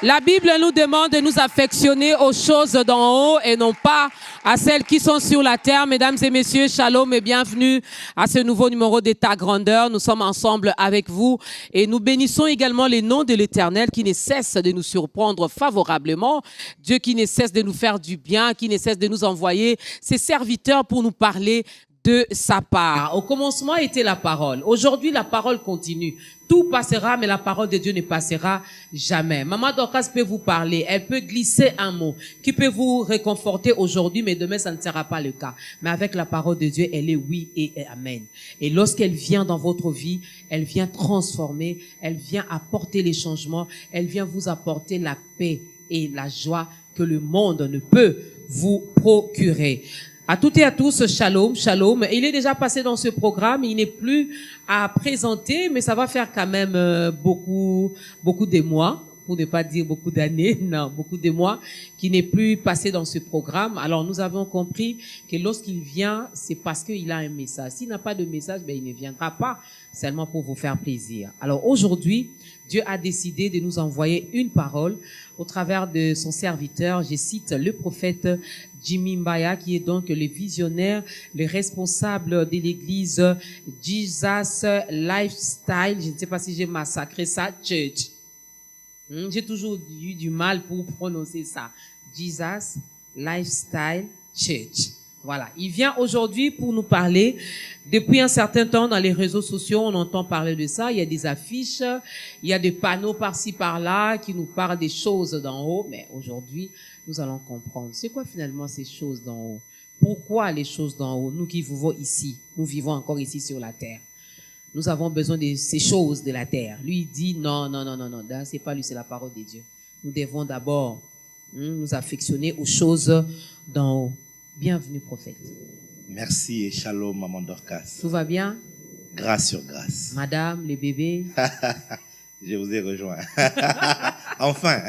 La Bible nous demande de nous affectionner aux choses d'en haut et non pas à celles qui sont sur la terre. Mesdames et messieurs, shalom et bienvenue à ce nouveau numéro d'État Grandeur. Nous sommes ensemble avec vous et nous bénissons également les noms de l'Éternel qui ne cesse de nous surprendre favorablement. Dieu qui ne cesse de nous faire du bien, qui ne cesse de nous envoyer ses serviteurs pour nous parler de sa part. Au commencement était la parole. Aujourd'hui, la parole continue. Tout passera, mais la parole de Dieu ne passera jamais. Maman Dorcas peut vous parler. Elle peut glisser un mot qui peut vous réconforter aujourd'hui, mais demain, ça ne sera pas le cas. Mais avec la parole de Dieu, elle est oui et amen. Et lorsqu'elle vient dans votre vie, elle vient transformer, elle vient apporter les changements, elle vient vous apporter la paix et la joie que le monde ne peut vous procurer. À toutes et à tous, shalom, shalom. Il est déjà passé dans ce programme, il n'est plus à présenter, mais ça va faire quand même beaucoup de mois, pour ne pas dire beaucoup d'années, non, beaucoup de mois, qui n'est plus passé dans ce programme. Alors nous avons compris que lorsqu'il vient, c'est parce qu'il a un message. S'il n'a pas de message, ben il ne viendra pas seulement pour vous faire plaisir. Alors aujourd'hui, Dieu a décidé de nous envoyer une parole au travers de son serviteur. Je cite le prophète Jimmy Mbaya, qui est donc le visionnaire, le responsable de l'église Jesus Lifestyle. Je ne sais pas si j'ai massacré ça, Church. J'ai toujours eu du mal pour prononcer ça. Jesus Lifestyle Church. Voilà. Il vient aujourd'hui pour nous parler. Depuis un certain temps, dans les réseaux sociaux, on entend parler de ça. Il y a des affiches, il y a des panneaux par-ci, par-là qui nous parlent des choses d'en haut. Mais aujourd'hui, nous allons comprendre. C'est quoi finalement ces choses d'en haut? Pourquoi les choses d'en haut? Nous qui vivons ici, nous vivons encore ici sur la terre. Nous avons besoin de ces choses de la terre. Lui, il dit non. C'est pas lui, c'est la parole de Dieu. Nous devons d'abord nous affectionner aux choses d'en haut. Bienvenue, prophète. Merci et shalom, maman Dorcas. Tout va bien? Grâce sur grâce. Madame, les bébés? Je vous ai rejoint. Enfin.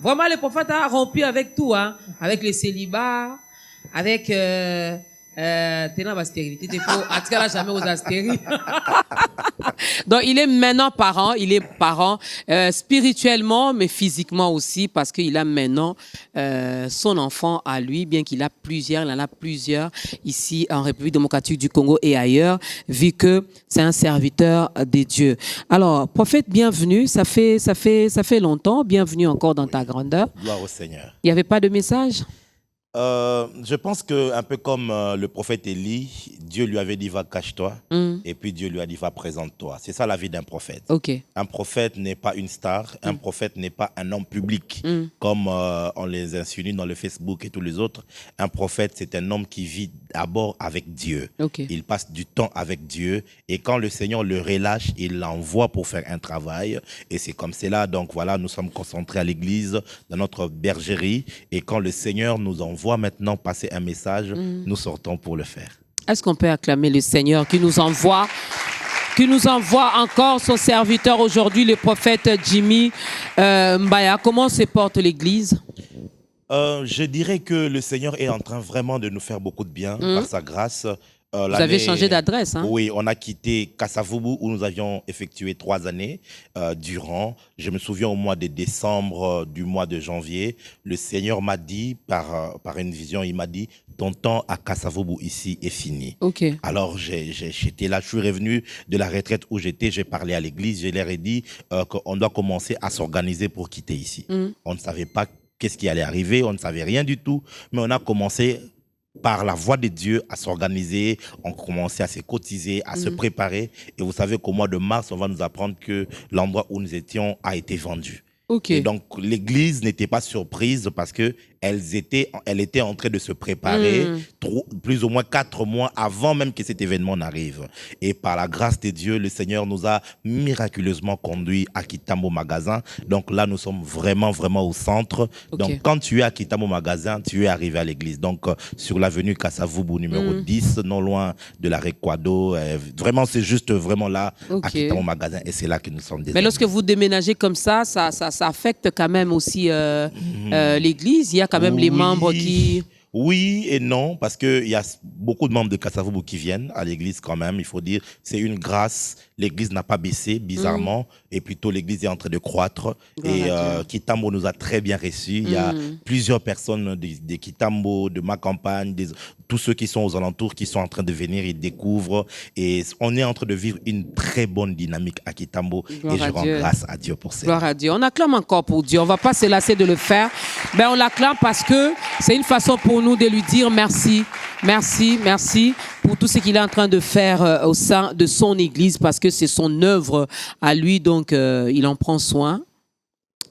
Vraiment, le prophète a rompu avec tout, hein? Avec les célibats, avec t'es dans la stérilité, t'es pas, en tout cas là, jamais aux astéries. Donc, il est maintenant parent, spirituellement, mais physiquement aussi, parce qu'il a maintenant son enfant à lui, bien qu'il il en a plusieurs ici en République démocratique du Congo et ailleurs, vu que c'est un serviteur de Dieu. Alors, prophète, bienvenue, ça fait longtemps, bienvenue encore dans ta grandeur. Gloire au Seigneur. Il n'y avait pas de message? Je pense que un peu comme le prophète Élie, Dieu lui avait dit va cache-toi, et puis Dieu lui a dit va présente-toi. C'est ça la vie d'un prophète. Okay. Un prophète n'est pas une star, un prophète n'est pas un homme public comme on les insinue dans le Facebook et tous les autres. Un prophète, c'est un homme qui vit d'abord avec Dieu. Okay. Il passe du temps avec Dieu et quand le Seigneur le relâche, il l'envoie pour faire un travail et c'est comme cela. Donc voilà, nous sommes concentrés à l'église, dans notre bergerie et quand le Seigneur nous envoie maintenant passer un message, nous sortons pour le faire. Est-ce qu'on peut acclamer le Seigneur qui nous envoie encore son serviteur aujourd'hui, le prophète Jimmy Mbaya? Comment se porte l'église? Je dirais que le Seigneur est en train vraiment de nous faire beaucoup de bien par sa grâce. Vous avez changé d'adresse, hein? Oui, on a quitté Kasavubu où nous avions effectué 3 années durant. Je me souviens au mois de décembre du mois de janvier, le Seigneur m'a dit par une vision, il m'a dit ton temps à Kasavubu ici est fini. Okay. Alors j'étais là, je suis revenu de la retraite où j'étais, j'ai parlé à l'église, je leur ai dit qu'on doit commencer à s'organiser pour quitter ici. On ne savait pas qu'est-ce qui allait arriver, on ne savait rien du tout, mais on a commencé par la voix de Dieu à s'organiser, on commençait à se cotiser, à se préparer. Et vous savez qu'au mois de mars, on va nous apprendre que l'endroit où nous étions a été vendu. Okay. Et donc l'église n'était pas surprise parce que elle était en train de se préparer plus ou moins 4 mois avant même que cet événement n'arrive. Et par la grâce de Dieu, le Seigneur nous a miraculeusement conduits à Kitambo Magasin. Donc là, nous sommes vraiment au centre. Okay. Donc quand tu es à Kitambo Magasin, tu es arrivé à l'église. Donc sur l'avenue Kasavubu numéro 10, non loin de la Rekwado. Vraiment, c'est juste vraiment là à Kitambo Magasin et c'est là que nous sommes désormais. Mais lorsque vous déménagez comme ça affecte quand même aussi l'église. Il y a quand même les membres qui... Oui et non, parce qu'il y a beaucoup de membres de Kasavubu qui viennent à l'église quand même, il faut dire. C'est une grâce. L'église n'a pas baissé, bizarrement, et plutôt l'église est en train de croître. Et Kitambo nous a très bien reçus. Il y a plusieurs personnes de Kitambo, de ma campagne, tous ceux qui sont aux alentours qui sont en train de venir, ils découvrent. Et on est en train de vivre une très bonne dynamique à Kitambo. Gloire et je rends grâce à Dieu pour ça. Gloire à Dieu. On acclame encore pour Dieu. On ne va pas se lasser de le faire. Ben, on l'acclame parce que c'est une façon pour nous de lui dire merci, merci, merci pour tout ce qu'il est en train de faire au sein de son église parce que c'est son œuvre à lui, donc il en prend soin.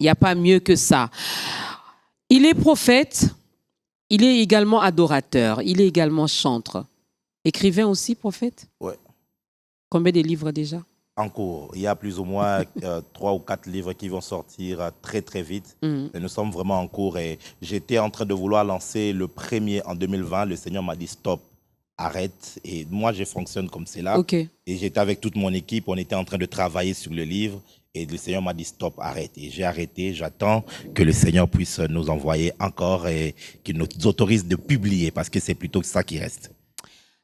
Il n'y a pas mieux que ça. Il est prophète, il est également adorateur, il est également chanteur. Écrivain aussi, prophète? Ouais. Combien de livres déjà? En cours. Il y a plus ou moins 3 ou 4 livres qui vont sortir très très vite. Et nous sommes vraiment en cours et j'étais en train de vouloir lancer le premier en 2020. Le Seigneur m'a dit stop, arrête. Et moi, je fonctionne comme cela. Okay. Et j'étais avec toute mon équipe. On était en train de travailler sur le livre. Et le Seigneur m'a dit stop, arrête. Et j'ai arrêté. J'attends que le Seigneur puisse nous envoyer encore et qu'il nous autorise de publier parce que c'est plutôt ça qui reste.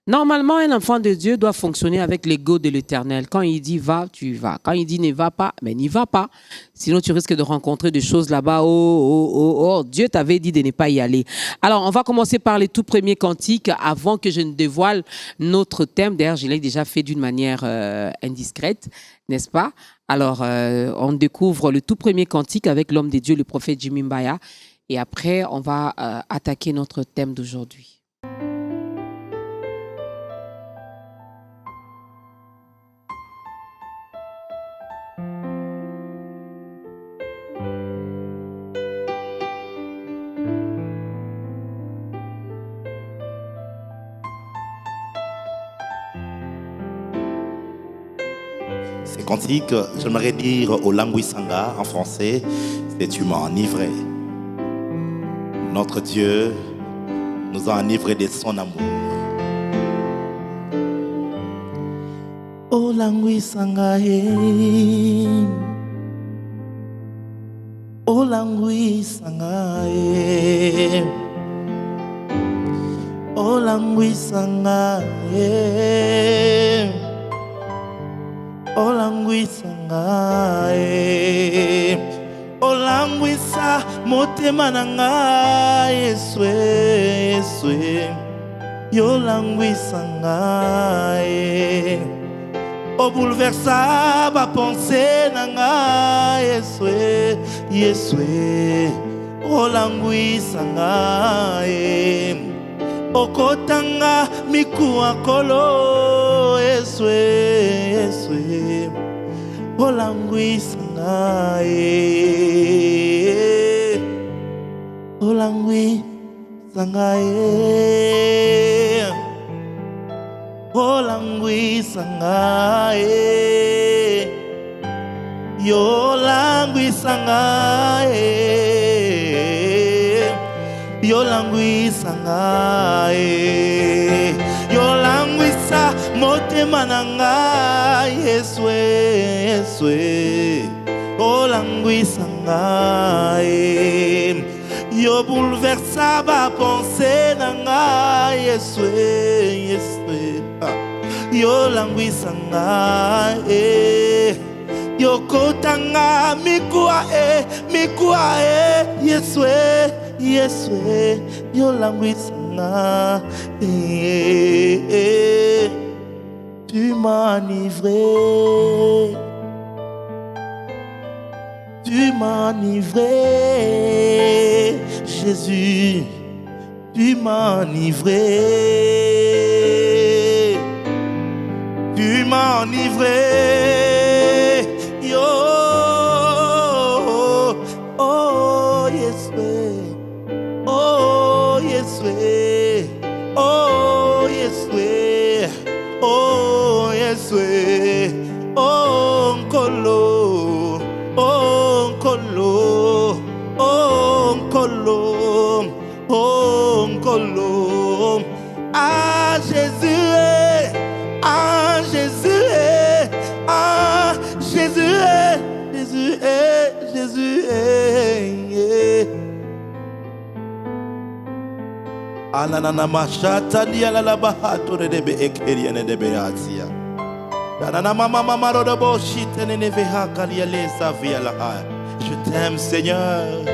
Normalement, un enfant de Dieu doit fonctionner avec l'ego de l'Éternel. Quand il dit va, tu vas. Quand il dit ne va pas, mais n'y va pas. Sinon, tu risques de rencontrer des choses là-bas. Oh, Dieu t'avait dit de ne pas y aller. Alors, on va commencer par les tout premiers cantiques avant que je ne dévoile notre thème. D'ailleurs, je l'ai déjà fait d'une manière indiscrète, n'est-ce pas? Alors, on découvre le tout premier cantique avec l'homme de Dieu, le prophète Jimmy Mbaya. Et après, on va attaquer notre thème d'aujourd'hui. Ces cantiques, j'aimerais dire au Langui-Sanga en français, c'est tu m'as enivré. Notre Dieu nous a enivrés de son amour. Au Langui-Sanga, au Langui-Sanga, au Langui-Sanga, olangwisa ngae olangwisa motema na ngai yeswe yeswe yolangwisa ngae obouleversa ba pensée na ngai yeswe yeswe olangwisa ngae okotanga mikuwa kolo yeswe yeswe olangwisa ngae olangwisa ngae olangwisa ngae yolangwisa ngae yolangwisa ngae yolangwisa motema na ngai yeswe yeswe olangwisa ngae yo bouleversa ba pensée na ngai yeswe yeswe yolangwisa ngae yokotanga mikuwa yeswe yeswe yolangwisa ngae tu m'as enivré, tu m'as enivré, Jésus, tu m'as enivré, tu m'as enivré, yo, oh yes way, oh yes way, oh yes way, oh yes way, oh nkolo, oh nkolo, oh nkolo, oh nkolo, ah Jésus, Ananana mashata liala la bahato de be ekeriene de beatia. Danana mama mama rodobo shitene neveha kaliale sa via la ha. Je t'aime Seigneur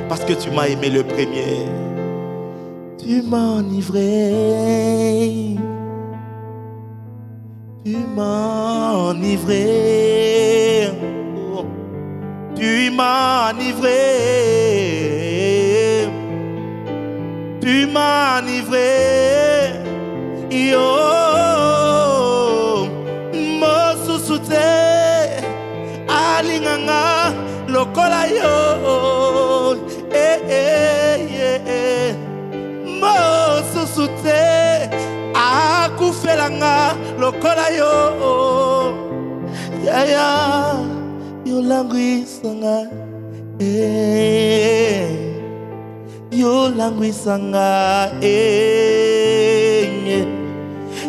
parce que tu m'as aimé le premier. Tu m'as enivré. Tu m'as enivré. Tu m'as enivré. Tu m'as enivré. Yo, mo susute alinganga lokola yo. Mo susute akufelanga lokola yo. Ya ya yo languisanga. Yo languisanga.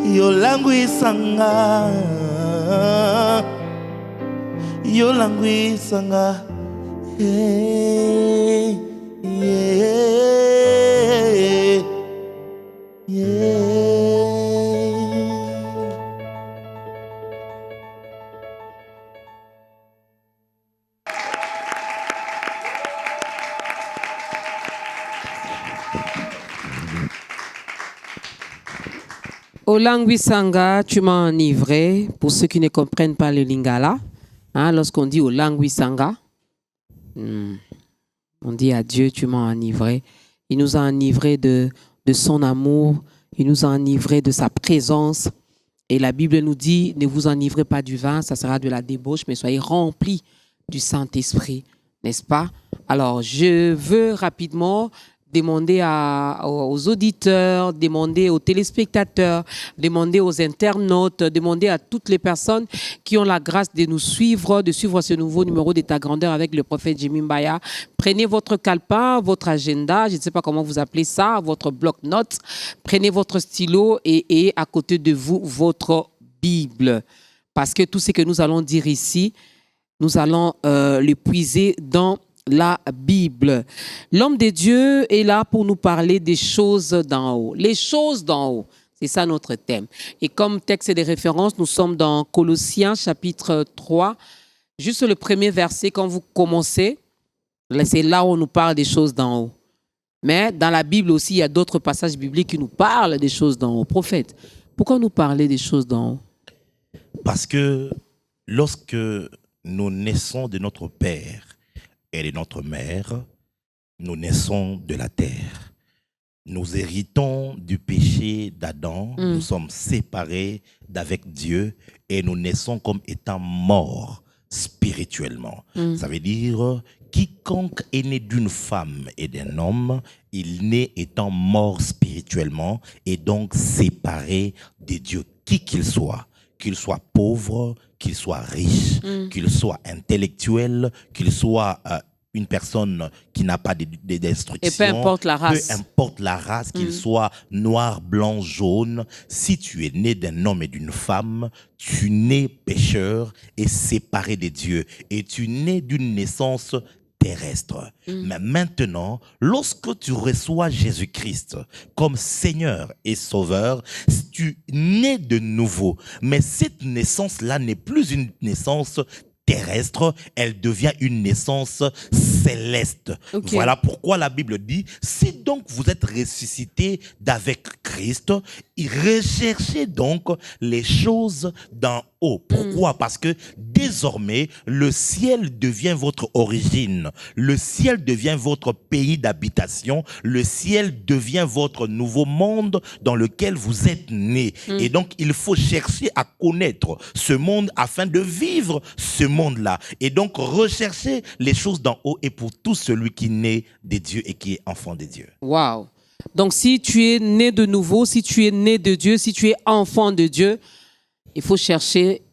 Yo languisanga. Yo languisanga. Yeah. Olangwisanga, tu m'as enivré. Pour ceux qui ne comprennent pas le lingala, hein, lorsqu'on dit Olangwisanga, on dit à Dieu, tu m'as enivré. Il nous a enivrés de son amour. Il nous a enivrés de sa présence. Et la Bible nous dit, ne vous enivrez pas du vin, ça sera de la débauche, mais soyez remplis du Saint-Esprit, n'est-ce pas? Alors, je veux rapidement demander aux auditeurs, demander aux téléspectateurs, demander aux internautes, demander à toutes les personnes qui ont la grâce de nous suivre, de suivre ce nouveau numéro d'État Grandeur avec le prophète Jimmy Mbaya. Prenez votre calepin, votre agenda, je ne sais pas comment vous appelez ça, votre bloc-notes. Prenez votre stylo et à côté de vous, votre Bible. Parce que tout ce que nous allons dire ici, nous allons le puiser dans la Bible. L'homme de Dieu est là pour nous parler des choses d'en haut. Les choses d'en haut, c'est ça notre thème. Et comme texte de référence, nous sommes dans Colossiens chapitre 3. Juste le premier verset, quand vous commencez, c'est là où on nous parle des choses d'en haut. Mais dans la Bible aussi, il y a d'autres passages bibliques qui nous parlent des choses d'en haut. Prophète, pourquoi nous parler des choses d'en haut? Parce que lorsque nous naissons de notre Père et de notre mère, nous naissons de la terre. Nous héritons du péché d'Adam, nous sommes séparés d'avec Dieu et nous naissons comme étant morts spirituellement. Ça veut dire, quiconque est né d'une femme et d'un homme, il naît étant mort spirituellement et donc séparé de Dieu, qui qu'il soit pauvre, qu'il soit riche, qu'il soit intellectuel, qu'il soit une personne qui n'a pas d'instruction. Et peu importe la race. Peu importe la race, qu'il soit noir, blanc, jaune. Si tu es né d'un homme et d'une femme, tu nais pécheur et séparé de Dieu. Et tu nais d'une naissance terrestre. Mais maintenant, lorsque tu reçois Jésus-Christ comme Seigneur et Sauveur, tu nais de nouveau. Mais cette naissance-là n'est plus une naissance terrestre, elle devient une naissance céleste. Okay. Voilà pourquoi la Bible dit, si donc vous êtes ressuscité d'avec Christ, recherchez donc les choses d'en haut. Pourquoi? Parce que désormais, le ciel devient votre origine. Le ciel devient votre pays d'habitation. Le ciel devient votre nouveau monde dans lequel vous êtes né. Et donc, il faut chercher à connaître ce monde afin de vivre ce monde-là. Et donc, rechercher les choses d'en haut est pour tout celui qui naît de Dieu et qui est enfant de Dieu. Waouh! Donc, si tu es né de nouveau, si tu es né de Dieu, si tu es enfant de Dieu, il faut chercher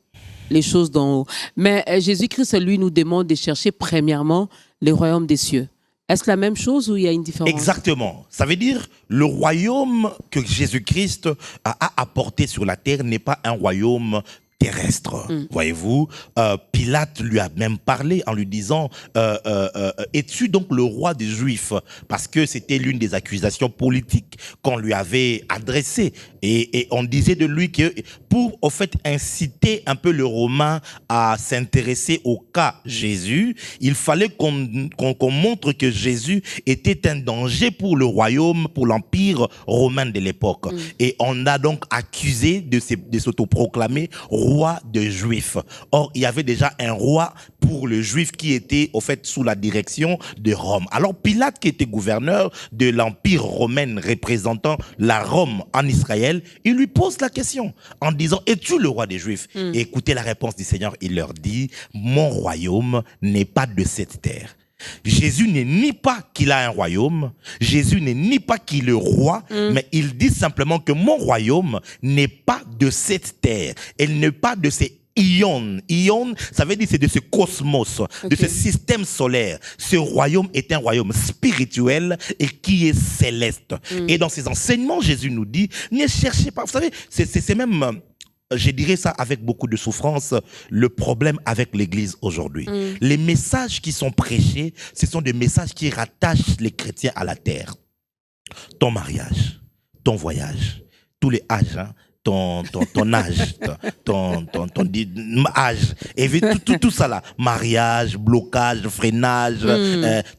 les choses d'en haut. Mais Jésus-Christ, lui, nous demande de chercher premièrement le royaume des cieux. Est-ce la même chose ou il y a une différence? Exactement. Ça veut dire le royaume que Jésus-Christ a apporté sur la terre n'est pas un royaume terrestre. Voyez-vous, Pilate lui a même parlé en lui disant es-tu donc le roi des Juifs? Parce que c'était l'une des accusations politiques qu'on lui avait adressées. Et on disait de lui que pour au fait inciter un peu le Romain à s'intéresser au cas Jésus, il fallait qu'on montre que Jésus était un danger pour le royaume, pour l'empire romain de l'époque. Et on a donc accusé de s'autoproclamer roi des Juifs. Or, il y avait déjà un roi pour le Juif qui était au fait sous la direction de Rome. Alors Pilate, qui était gouverneur de l'empire romain représentant la Rome en Israël, il lui pose la question en disant es-tu le roi des Juifs? Et écoutez la réponse du Seigneur, il leur dit mon royaume n'est pas de cette terre. Jésus n'est ni pas qu'il a un royaume, Jésus n'est ni pas qu'il est roi, mais il dit simplement que mon royaume n'est pas de cette terre, elle n'est pas de ces Ion, ça veut dire c'est de ce cosmos, de ce système solaire. Ce royaume est un royaume spirituel et qui est céleste. Et dans ses enseignements, Jésus nous dit, ne cherchez pas. Vous savez, c'est même, je dirais ça avec beaucoup de souffrance, le problème avec l'Église aujourd'hui. Les messages qui sont prêchés, ce sont des messages qui rattachent les chrétiens à la terre. Ton mariage, ton voyage, tous les âges, hein, ton âge, ton âge, et tout ça là, mariage, blocage, freinage,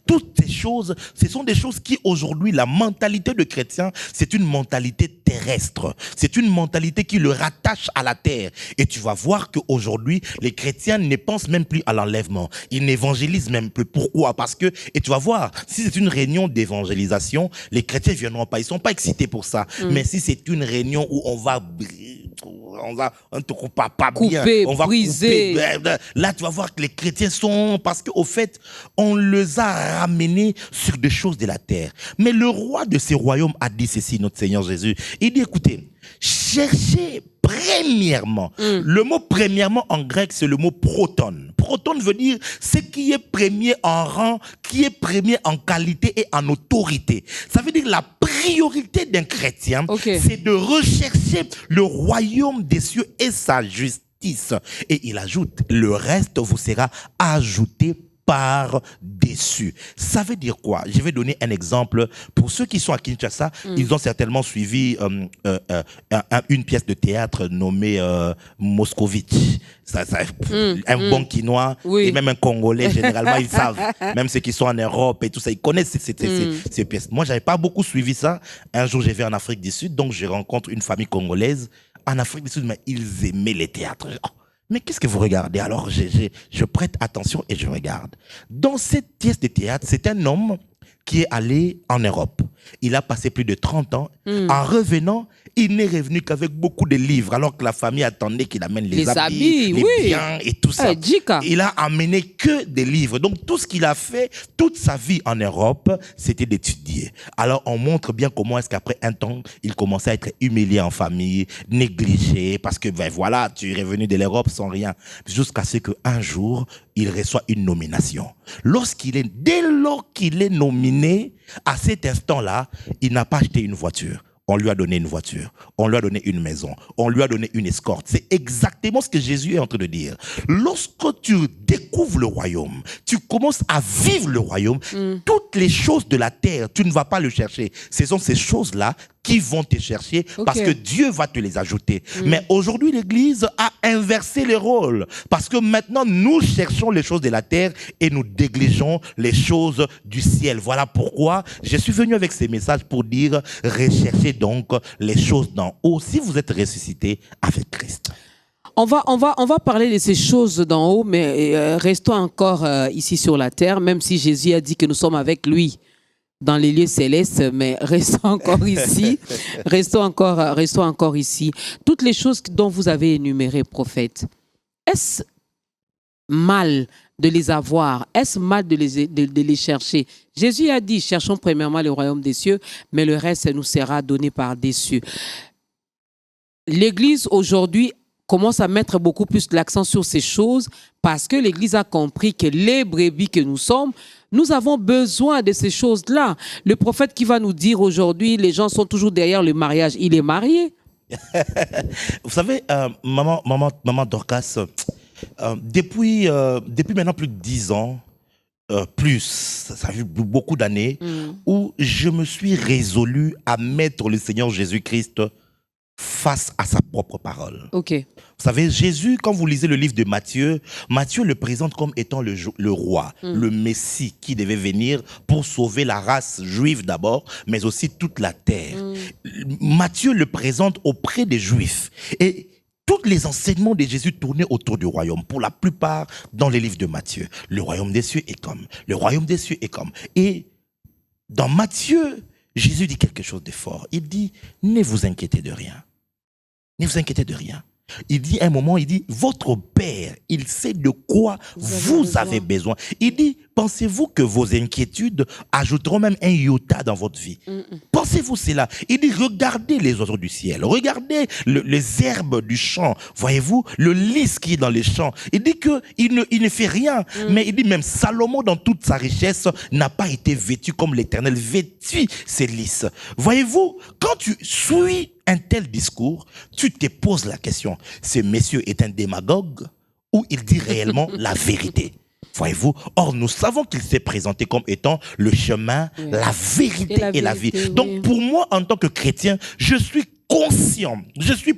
toutes ces choses, ce sont des choses qui aujourd'hui, la mentalité de chrétien, c'est une mentalité terrestre, c'est une mentalité qui le rattache à la terre. Et tu vas voir qu'aujourd'hui, les chrétiens ne pensent même plus à l'enlèvement, ils n'évangélisent même plus. Pourquoi? Parce que, et tu vas voir, si c'est une réunion d'évangélisation, les chrétiens ne viendront pas, ils ne sont pas excités pour ça. Mais si c'est une réunion où on va te couper pas bien, on va briser. Couper. Là, tu vas voir que les chrétiens sont, parce qu'au fait, on les a ramenés sur des choses de la terre. Mais le roi de ces royaumes a dit ceci, notre Seigneur Jésus. Il dit, écoutez, cherchez premièrement. Le mot premièrement en grec, c'est le mot proton. Proton veut dire ce qui est premier en rang, qui est premier en qualité et en autorité. Ça veut dire la priorité d'un chrétien, c'est de rechercher le royaume des cieux et sa justice. Et il ajoute, le reste vous sera ajouté par-dessus. Ça veut dire quoi? Je vais donner un exemple. Pour ceux qui sont à Kinshasa, ils ont certainement suivi une pièce de théâtre nommée Moscovitch. Un bon Quinois et même un Congolais, généralement, ils savent. Même ceux qui sont en Europe et tout ça, ils connaissent ces pièces. Moi, j'avais pas beaucoup suivi ça. Un jour, je vais en Afrique du Sud, donc je rencontre une famille congolaise en Afrique du Sud, mais ils aimaient les théâtres. Mais qu'est-ce que vous regardez? Alors, je prête attention et je regarde. Dans cette pièce de théâtre, c'est un homme qui est allé en Europe. Il a passé plus de 30 ans. En revenant, il n'est revenu qu'avec beaucoup de livres, alors que la famille attendait qu'il amène les habits, les biens et tout ça. Il a amené que des livres. Donc, tout ce qu'il a fait, toute sa vie en Europe, c'était d'étudier. Alors, on montre bien comment est-ce qu'après un temps, il commençait à être humilié en famille, négligé, parce que, ben voilà, tu es revenu de l'Europe sans rien. Jusqu'à ce qu'un jour, il reçoit une nomination. Dès lors qu'il est nominé, à cet instant-là, il n'a pas acheté une voiture. On lui a donné une voiture, on lui a donné une maison, on lui a donné une escorte. C'est exactement ce que Jésus est en train de dire. Lorsque tu découvres le royaume, tu commences à vivre le royaume, toutes les choses de la terre, tu ne vas pas le chercher. Ce sont ces choses-là qui vont te chercher parce que Dieu va te les ajouter. Mais aujourd'hui, l'Église a inversé les rôles parce que maintenant, nous cherchons les choses de la terre et nous négligeons les choses du ciel. Voilà pourquoi je suis venu avec ces messages pour dire, recherchez donc les choses d'en haut si vous êtes ressuscité avec Christ. On va parler de ces choses d'en haut, mais restons encore ici sur la terre, même si Jésus a dit que nous sommes avec lui dans les lieux célestes, mais restons encore ici. restons encore ici. Toutes les choses dont vous avez énumérées, prophète, est-ce mal de les avoir? Est-ce mal de les chercher? Jésus a dit, cherchons premièrement le royaume des cieux, mais le reste nous sera donné par-dessus. L'Église aujourd'hui commence à mettre beaucoup plus l'accent sur ces choses parce que l'Église a compris que les brebis que nous sommes, nous avons besoin de ces choses-là. Le prophète qui va nous dire aujourd'hui, les gens sont toujours derrière le mariage, il est marié. Vous savez, maman Dorcas, depuis maintenant plus de 10 ans, plus, ça fait beaucoup d'années, où je me suis résolu à mettre le Seigneur Jésus-Christ face à sa propre parole. Ok. Vous savez, Jésus, quand vous lisez le livre de Matthieu, Matthieu le présente comme étant le roi, le Messie qui devait venir pour sauver la race juive d'abord, mais aussi toute la terre. Matthieu le présente auprès des Juifs. Et tous les enseignements de Jésus tournaient autour du royaume, pour la plupart dans les livres de Matthieu. Le royaume des cieux est comme, le royaume des cieux est comme. Et dans Matthieu, Jésus dit quelque chose de fort. Il dit, ne vous inquiétez de rien. Ne vous inquiétez de rien. Il dit à un moment, il dit, votre Père, il sait de quoi vous avez besoin. Il dit, pensez-vous que vos inquiétudes ajouteront même un iota dans votre vie? Pensez-vous cela? Il dit, regardez les oiseaux du ciel, regardez les herbes du champ, voyez-vous, le lys qui est dans les champs. Il dit qu'il ne fait rien, mais il dit même Salomon dans toute sa richesse n'a pas été vêtu comme l'Éternel vêtit ses lys. Voyez-vous, quand tu suis un tel discours, tu te poses la question, ce monsieur est un démagogue ou il dit réellement la vérité? Voyez-vous, or nous savons qu'il s'est présenté comme étant le chemin, la vérité et la vie. Donc pour moi, en tant que chrétien, je suis conscient, je suis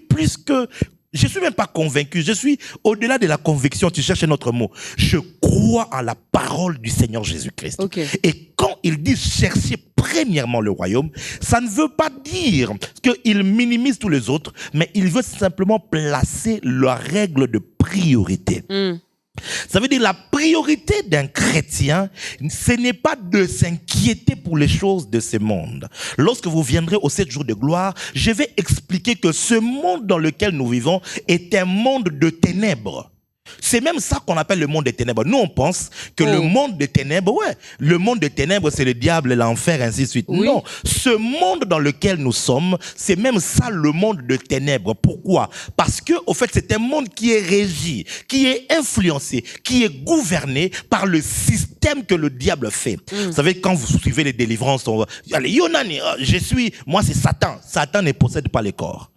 même pas convaincu, je suis au-delà de la conviction, tu cherches un autre mot. Je crois en la parole du Seigneur Jésus-Christ. Et quand il dit chercher premièrement le royaume, ça ne veut pas dire qu'il minimise tous les autres, mais il veut simplement placer la règle de priorité. Ça veut dire la priorité d'un chrétien, ce n'est pas de s'inquiéter pour les choses de ce monde. Lorsque vous viendrez aux 7 jours de gloire, je vais expliquer que ce monde dans lequel nous vivons est un monde de ténèbres. C'est même ça qu'on appelle le monde des ténèbres. Nous, on pense que le monde des ténèbres, le monde des ténèbres, c'est le diable, l'enfer, ainsi de suite. Non, ce monde dans lequel nous sommes, c'est même ça le monde de ténèbres. Pourquoi? Parce que, au fait, c'est un monde qui est régi, qui est influencé, qui est gouverné par le système que le diable fait. Vous savez, quand vous suivez les délivrances, on va, allez, Yonani, moi c'est Satan. Satan ne possède pas les corps.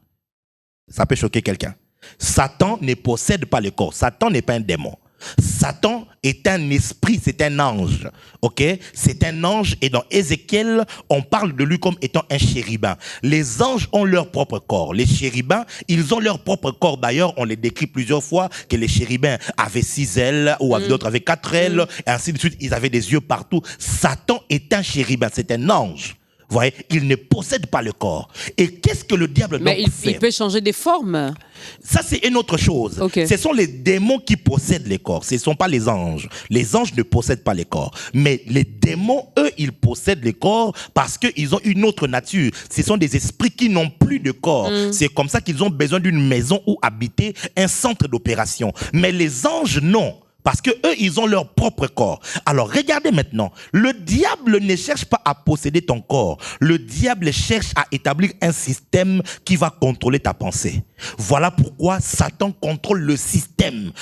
Ça peut choquer quelqu'un. Satan ne possède pas le corps. Satan n'est pas un démon. Satan est un esprit, c'est un ange. Ok? C'est un ange et dans Ézéchiel, on parle de lui comme étant un chérubin. Les anges ont leur propre corps. Les chérubins, ils ont leur propre corps. D'ailleurs, on les décrit plusieurs fois que les chérubins avaient 6 ailes ou d'autres avaient 4 ailes et ainsi de suite. Ils avaient des yeux partout. Satan est un chérubin, c'est un ange. Vous voyez, il ne possède pas le corps. Et qu'est-ce que le diable donc fait? Mais il peut changer des formes. Ça, c'est une autre chose. Ce sont les démons qui possèdent les corps. Ce ne sont pas les anges. Les anges ne possèdent pas les corps. Mais les démons, eux, ils possèdent les corps parce qu'ils ont une autre nature. Ce sont des esprits qui n'ont plus de corps. C'est comme ça qu'ils ont besoin d'une maison où habiter, un centre d'opération. Mais les anges, non. Parce que eux, ils ont leur propre corps. Alors, regardez maintenant. Le diable ne cherche pas à posséder ton corps. Le diable cherche à établir un système qui va contrôler ta pensée. Voilà pourquoi Satan contrôle le système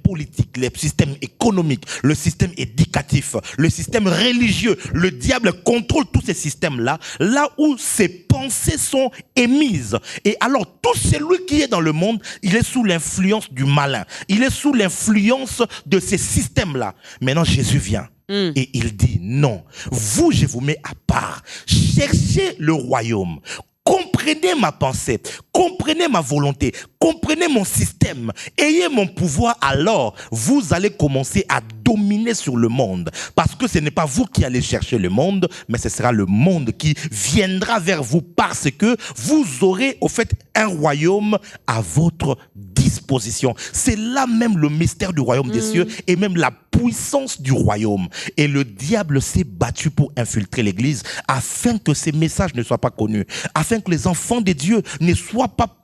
politique, le système économique, le système éducatif, le système religieux. Le diable contrôle tous ces systèmes-là, là où ses pensées sont émises. Et alors, tout celui qui est dans le monde, il est sous l'influence du malin. Il est sous l'influence de ces systèmes-là. Maintenant, Jésus vient et il dit non. Vous, je vous mets à part. Cherchez le royaume. Comprenez ma pensée, comprenez ma volonté, comprenez mon système, ayez mon pouvoir, alors vous allez commencer à dominer sur le monde. Parce que ce n'est pas vous qui allez chercher le monde, mais ce sera le monde qui viendra vers vous parce que vous aurez au fait un royaume à votre disposition. C'est là même le mystère du royaume des cieux et même la puissance du royaume. Et le diable s'est battu pour infiltrer l'église afin que ces messages ne soient pas connus, afin que les enfants de Dieu ne soient pas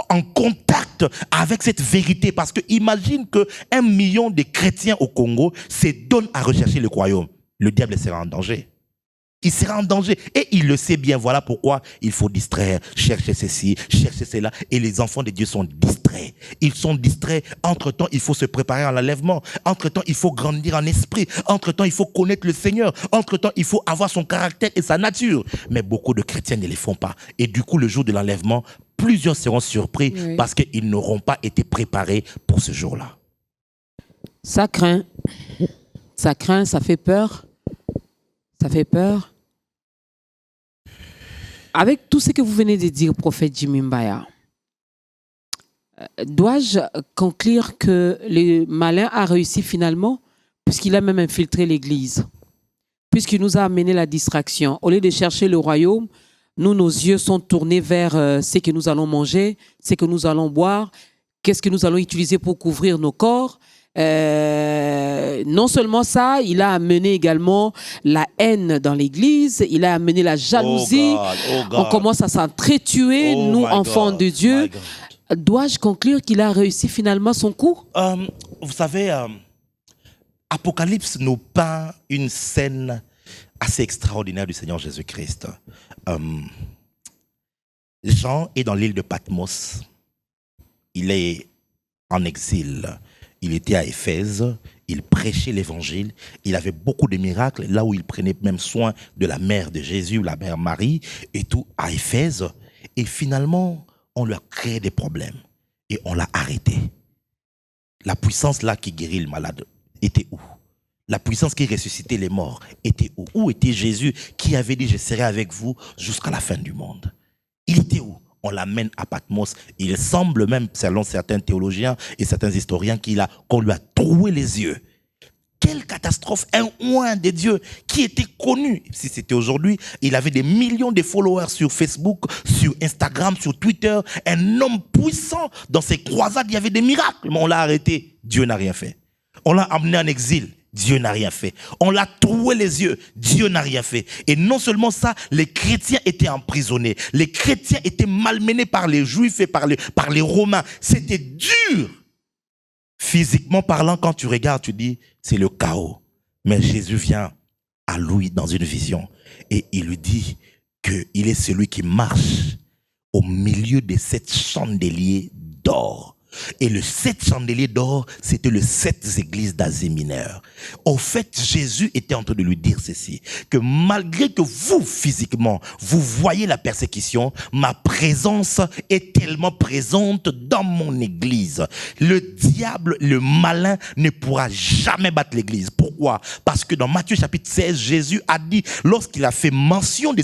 en contact avec cette vérité. Parce que imagine que 1 million de chrétiens au Congo se donnent à rechercher le royaume. Le diable sera en danger. Il sera en danger. Et il le sait bien. Voilà pourquoi il faut distraire, chercher ceci, chercher cela. Et les enfants de Dieu sont distraits. Ils sont distraits. Entre-temps, il faut se préparer à l'enlèvement. Entre-temps, il faut grandir en esprit. Entre-temps, il faut connaître le Seigneur. Entre-temps, il faut avoir son caractère et sa nature. Mais beaucoup de chrétiens ne les font pas. Et du coup, le jour de l'enlèvement, plusieurs seront surpris parce qu'ils n'auront pas été préparés pour ce jour-là. Ça craint, ça fait peur. Ça fait peur. Avec tout ce que vous venez de dire, prophète Jimmy Mbaya, dois-je conclure que le malin a réussi finalement, puisqu'il a même infiltré l'église, puisqu'il nous a amené la distraction. Au lieu de chercher le royaume, nous, nos yeux sont tournés vers ce que nous allons manger, ce que nous allons boire, qu'est-ce que nous allons utiliser pour couvrir nos corps. Non seulement ça, il a amené également la haine dans l'église, il a amené la jalousie. Oh God. On commence à s'entretuer, nous, enfants de Dieu. Dois-je conclure qu'il a réussi finalement son coup? Vous savez, Apocalypse nous peint une scène assez extraordinaire du Seigneur Jésus-Christ. Jean est dans l'île de Patmos. Il est en exil. Il était à Éphèse, il prêchait l'évangile, il avait beaucoup de miracles, là où il prenait même soin de la mère de Jésus, la mère Marie, et tout, à Éphèse. Et finalement, on lui a créé des problèmes et on l'a arrêté. La puissance là qui guérit le malade était où? La puissance qui ressuscitait les morts était où? Où était Jésus qui avait dit « Je serai avec vous jusqu'à la fin du monde » Il était où? On l'amène à Patmos. Il semble même, selon certains théologiens et certains historiens, qu'on lui a troué les yeux. Quelle catastrophe! Un oint de Dieu qui était connu. Si c'était aujourd'hui, il avait des millions de followers sur Facebook, sur Instagram, sur Twitter. Un homme puissant. Dans ses croisades, il y avait des miracles. Mais on l'a arrêté. Dieu n'a rien fait. On l'a amené en exil. Dieu n'a rien fait. On l'a troué les yeux. Dieu n'a rien fait. Et non seulement ça, les chrétiens étaient emprisonnés. Les chrétiens étaient malmenés par les Juifs et par les Romains. C'était dur. Physiquement parlant, quand tu regardes, tu dis, c'est le chaos. Mais Jésus vient à lui dans une vision. Et il lui dit qu'il est celui qui marche au milieu de 7 chandeliers d'or. Et le 7 chandeliers d'or, c'était les 7 églises d'Asie mineure. Au fait, Jésus était en train de lui dire ceci, que malgré que vous, physiquement, vous voyez la persécution, ma présence est tellement présente dans mon église. Le diable, le malin, ne pourra jamais battre l'église. Pourquoi? Parce que dans Matthieu chapitre 16, Jésus a dit, lorsqu'il a fait mention de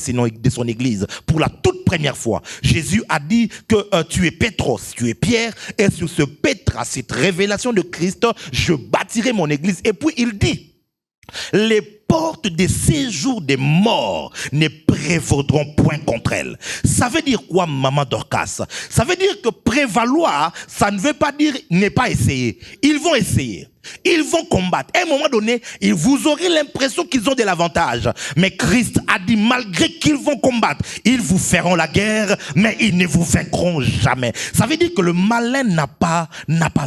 son église, pour la toute première fois, Jésus a dit que tu es Pétros, tu es Pierre, et sur ce Pétra, cette révélation de Christ, je bâtirai mon église. Et puis il dit, les portes des séjours des morts ne prévaudront point contre elle. Ça veut dire quoi, maman Dorcas? Ça veut dire que prévaloir, ça ne veut pas dire ne pas essayer. Ils vont essayer. Ils vont combattre. À un moment donné, vous aurez l'impression qu'ils ont de l'avantage. Mais Christ a dit, malgré qu'ils vont combattre, ils vous feront la guerre, mais ils ne vous vaincront jamais. Ça veut dire que le malin n'a pas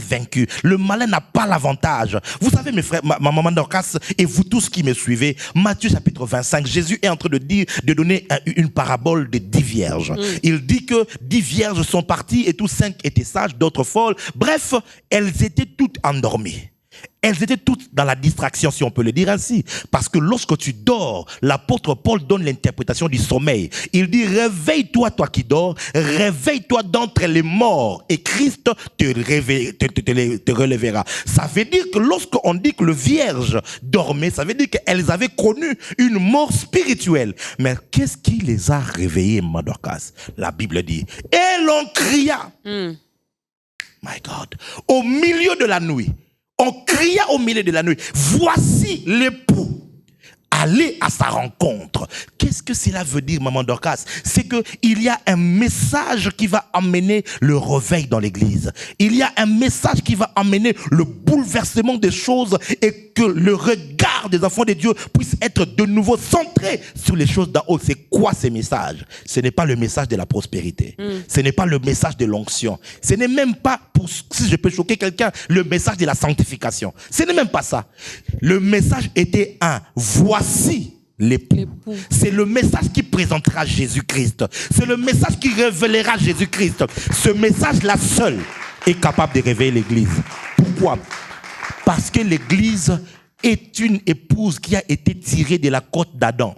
vaincu. Le malin n'a pas l'avantage. Vous savez, mes frères, ma maman Dorcas, et vous tous qui me suivez, Matthieu chapitre 25, Jésus est en train de donner une parabole de 10 vierges. Il dit que 10 vierges sont parties et tous 5 étaient sages, d'autres folles. Bref, elles étaient toutes endormies. Elles étaient toutes dans la distraction, si on peut le dire ainsi. Parce que lorsque tu dors, l'apôtre Paul donne l'interprétation du sommeil. Il dit, réveille-toi, toi qui dors, réveille-toi d'entre les morts et Christ te relèvera. Ça veut dire que lorsqu'on dit que le vierge dormait, ça veut dire qu'elles avaient connu une mort spirituelle. Mais qu'est-ce qui les a réveillées, Madorcas? La Bible dit, et l'on cria. My God. Au milieu de la nuit. On cria au milieu de la nuit, voici l'époux, allez à sa rencontre. Qu'est-ce que cela veut dire, maman Dorcas? C'est qu'il y a un message qui va amener le réveil dans l'église. Il y a un message qui va amener le bouleversement des choses et que le regard des enfants de Dieu puisse être de nouveau centré sur les choses d'en haut. C'est quoi ces messages? Ce n'est pas le message de la prospérité. Ce n'est pas le message de l'onction. Ce n'est même pas, si je peux choquer quelqu'un, le message de la sanctification. Ce n'est même pas ça. Le message était voici l'époux. C'est le message qui présentera Jésus-Christ. C'est le message qui révélera Jésus-Christ. Ce message-là seul est capable de réveiller l'église. Pourquoi? Parce que l'église est une épouse qui a été tirée de la côte d'Adam.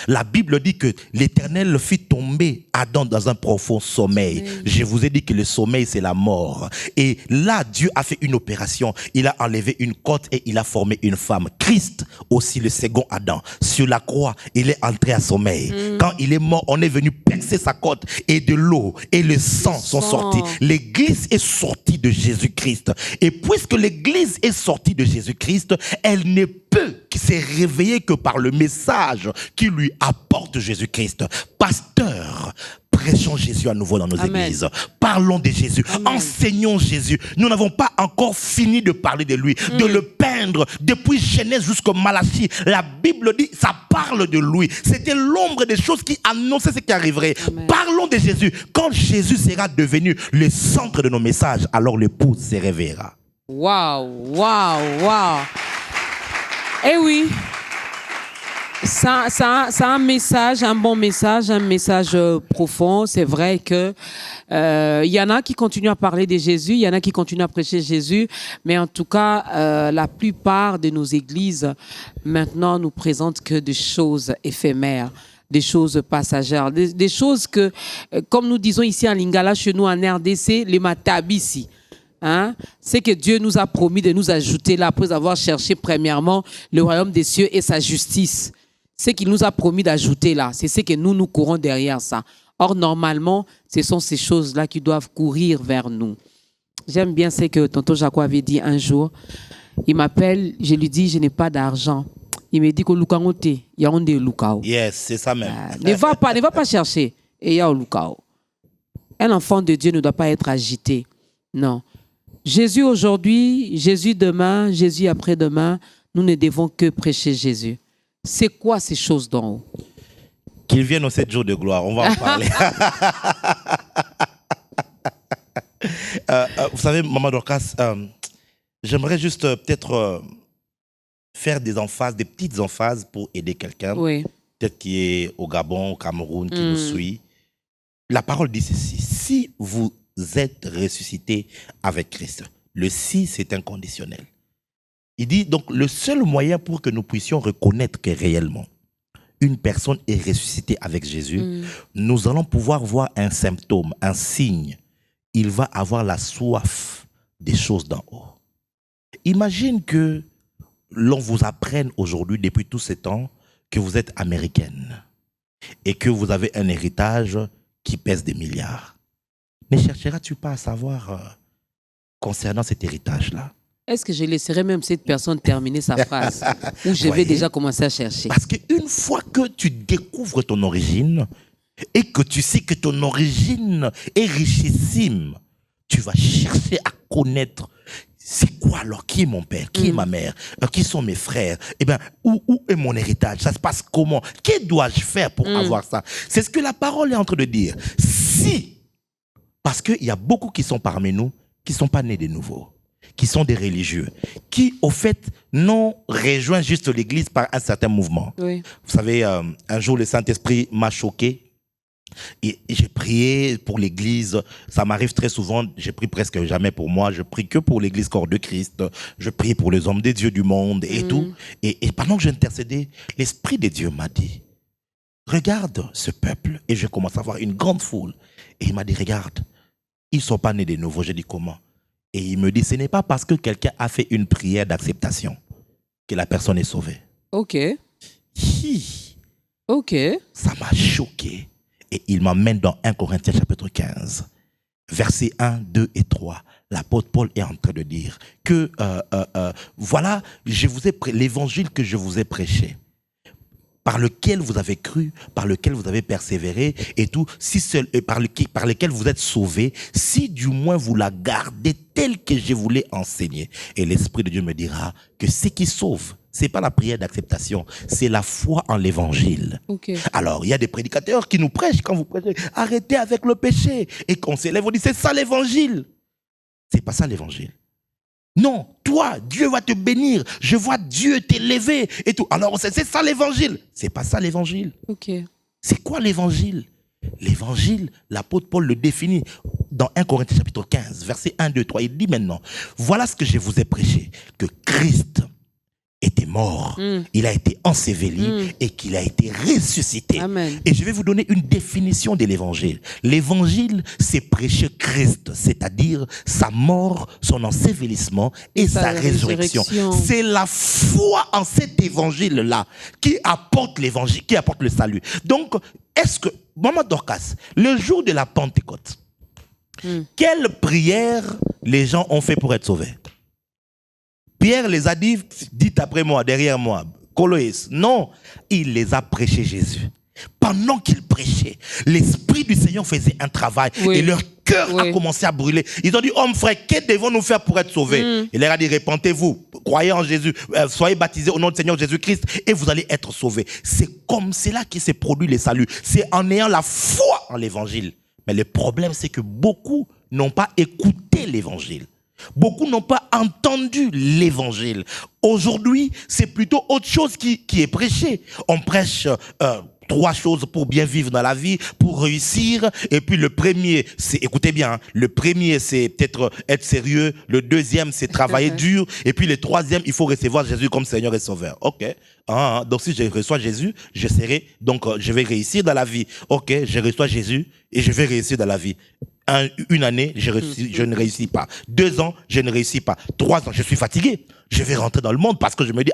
La Bible dit que l'Éternel fit tomber Adam dans un profond sommeil. Oui. Je vous ai dit que le sommeil, c'est la mort. Et là, Dieu a fait une opération. Il a enlevé une côte et il a formé une femme. Christ, aussi le second Adam, sur la croix, il est entré à sommeil. Quand il est mort, on est venu percer sa côte et de l'eau et le sang sont sortis. L'Église est sortie de Jésus-Christ. Et puisque l'Église est sortie de Jésus-Christ, elle ne peut se réveiller que par le message qui lui apporte Jésus-Christ. Pasteur, prêchons Jésus à nouveau dans nos Amen. églises. Parlons de Jésus. Amen. Enseignons Jésus. Nous n'avons pas encore fini de parler de lui, de le peindre. Depuis Genèse jusqu'au Malachie, la Bible dit, ça parle de lui. C'était l'ombre des choses qui annonçait ce qui arriverait. Amen. Parlons de Jésus. Quand Jésus sera devenu le centre de nos messages, alors l'épouse se réveillera. Waouh, waouh, waouh. Eh oui, ça a un message, un bon message, un message profond. C'est vrai que y en a qui continuent à parler de Jésus, il y en a qui continuent à prêcher Jésus, mais en tout cas, la plupart de nos églises maintenant nous présentent que des choses éphémères, des choses passagères, des choses que, comme nous disons ici en Lingala, chez nous en RDC, les matabisi. Hein? C'est que Dieu nous a promis de nous ajouter là après avoir cherché premièrement le royaume des cieux et sa justice. Ce qu'il nous a promis d'ajouter là, c'est ce que nous courons derrière ça. Or, normalement, ce sont ces choses-là qui doivent courir vers nous. J'aime bien ce que tonton Jaco avait dit un jour. Il m'appelle, je lui dis, je n'ai pas d'argent. Il me dit que Lukangote, il y a un des Lukao. Yes, c'est ça même. Ne va pas chercher. Et il y a un Lukao. Un enfant de Dieu ne doit pas être agité. Non. Jésus aujourd'hui, Jésus demain, Jésus après-demain, nous ne devons que prêcher Jésus. C'est quoi ces choses d'en haut? Qu'il vienne aux 7 jours de gloire, on va en parler. Vous savez, Maman Dorcas, j'aimerais juste peut-être faire des emphases, des petites emphases pour aider quelqu'un. Oui. Peut-être qui est au Gabon, au Cameroun, qui nous suit. La parole dit ceci: si vous êtes ressuscité avec Christ, le si, c'est inconditionnel. Il dit donc le seul moyen pour que nous puissions reconnaître que réellement une personne est ressuscitée avec Jésus, nous allons pouvoir voir un symptôme, un signe. Il va avoir la soif des choses d'en haut. Imagine que l'on vous apprenne aujourd'hui, depuis tout ce temps, que vous êtes américaine et que vous avez un héritage qui pèse des milliards. Ne chercheras-tu pas à savoir concernant cet héritage-là? Est-ce que je laisserai même cette personne terminer sa phrase ou je vais déjà commencer à chercher? Parce qu'une fois que tu découvres ton origine et que tu sais que ton origine est richissime, tu vas chercher à connaître c'est quoi alors, qui est mon père, qui est ma mère, qui sont mes frères, eh bien, où est mon héritage, ça se passe comment, que dois-je faire pour avoir ça? C'est ce que la parole est en train de dire. Si, parce qu'il y a beaucoup qui sont parmi nous qui ne sont pas nés de nouveau, qui sont des religieux, qui au fait n'ont rejoint juste l'église par un certain mouvement. Oui. Vous savez, un jour le Saint-Esprit m'a choqué et j'ai prié pour l'église. Ça m'arrive très souvent, je prie presque jamais pour moi, je prie que pour l'église corps de Christ, je prie pour les hommes des dieux du monde et tout. Et pendant que j'intercédais, l'Esprit de Dieu m'a dit, regarde ce peuple. Et je commence à voir une grande foule. Et il m'a dit, regarde, ils ne sont pas nés de nouveau. J'ai dit, comment? Et il me dit, ce n'est pas parce que quelqu'un a fait une prière d'acceptation que la personne est sauvée. Ok. Hi. Ok. Ça m'a choqué. Et il m'emmène dans 1 Corinthiens chapitre 15, versets 1, 2 et 3. L'apôtre Paul est en train de dire que, voilà, l'évangile que je vous ai prêché, par lequel vous avez cru, par lequel vous avez persévéré et tout, par lequel vous êtes sauvés, si du moins vous la gardez telle que je vous l'ai enseignée. Et l'Esprit de Dieu me dira que ce qui sauve, ce n'est pas la prière d'acceptation, c'est la foi en l'évangile. Okay. Alors, il y a des prédicateurs qui nous prêchent, quand vous prêchez, arrêtez avec le péché. Et qu'on s'élève, on dit, c'est ça l'évangile. C'est pas ça l'évangile. Non, toi, Dieu va te bénir. Je vois Dieu t'élever et tout. Alors, c'est ça l'évangile. C'est pas ça l'évangile. Okay. C'est quoi l'évangile? L'évangile, l'apôtre Paul le définit dans 1 Corinthiens chapitre 15, versets 1, 2, 3. Il dit maintenant, voilà ce que je vous ai prêché, que Christ était mort, il a été enseveli et qu'il a été ressuscité. Amen. Et je vais vous donner une définition de l'évangile. L'évangile, c'est prêcher Christ, c'est-à-dire sa mort, son ensevelissement et sa résurrection. C'est la foi en cet évangile-là qui apporte l'évangile, qui apporte le salut. Donc, est-ce que, Maman Dorcas, le jour de la Pentecôte, quelle prière les gens ont fait pour être sauvés? Pierre les a dit, dites après moi, derrière moi, Coloïs. Non, il les a prêchés Jésus. Pendant qu'ils prêchaient, l'Esprit du Seigneur faisait un travail et leur cœur a commencé à brûler. Ils ont dit, homme frère, que devons-nous faire pour être sauvés? Il leur a dit, repentez-vous, croyez en Jésus, soyez baptisés au nom du Seigneur Jésus-Christ et vous allez être sauvés. C'est comme cela qui s'est produit le salut. C'est en ayant la foi en l'évangile. Mais le problème, c'est que beaucoup n'ont pas écouté l'évangile. Beaucoup n'ont pas entendu l'évangile. Aujourd'hui, c'est plutôt autre chose qui est prêché. On prêche 3 choses pour bien vivre dans la vie, pour réussir. Et puis le premier, c'est, écoutez bien, le premier, c'est peut-être être sérieux. Le deuxième, c'est travailler dur. Et puis le troisième, il faut recevoir Jésus comme Seigneur et Sauveur. Ok. Donc si je reçois Jésus, je vais réussir dans la vie. Ok, je reçois Jésus et je vais réussir dans la vie. Une année, je ne réussis pas. 2 ans, je ne réussis pas. 3 ans, je suis fatigué. Je vais rentrer dans le monde parce que je me dis,